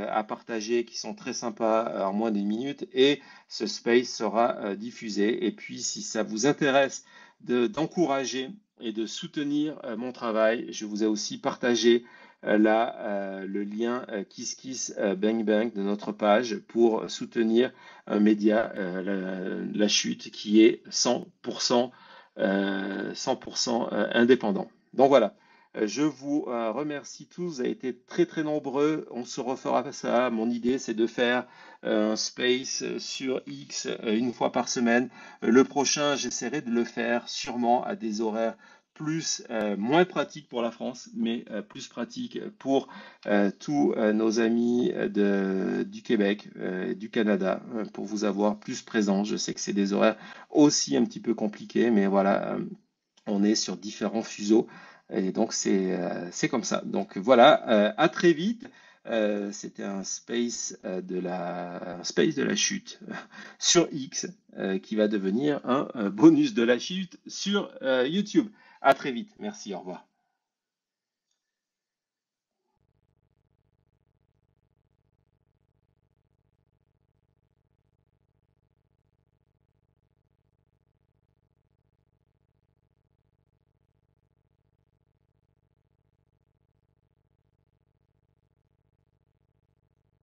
à partager qui sont très sympas en moins d'une minute, et ce space sera diffusé. Et puis si ça vous intéresse d'encourager et de soutenir mon travail, je vous ai aussi partagé le lien Kiss Kiss Bang Bang de notre page pour soutenir un média, la chute, qui est 100% 100% indépendant. Donc voilà. Je vous remercie tous, vous avez été très très nombreux. On se refera ça. Mon idée, c'est de faire un space sur X une fois par semaine. Le prochain, j'essaierai de le faire sûrement à des horaires moins pratiques pour la France, mais plus pratiques pour tous nos amis du Québec, du Canada, pour vous avoir plus présents. Je sais que c'est des horaires aussi un petit peu compliqués, mais voilà, on est sur différents fuseaux. Et donc, c'est comme ça. Donc, voilà, à très vite. C'était un space de la chute sur X qui va devenir un bonus de la chute sur YouTube. À très vite. Merci, au revoir.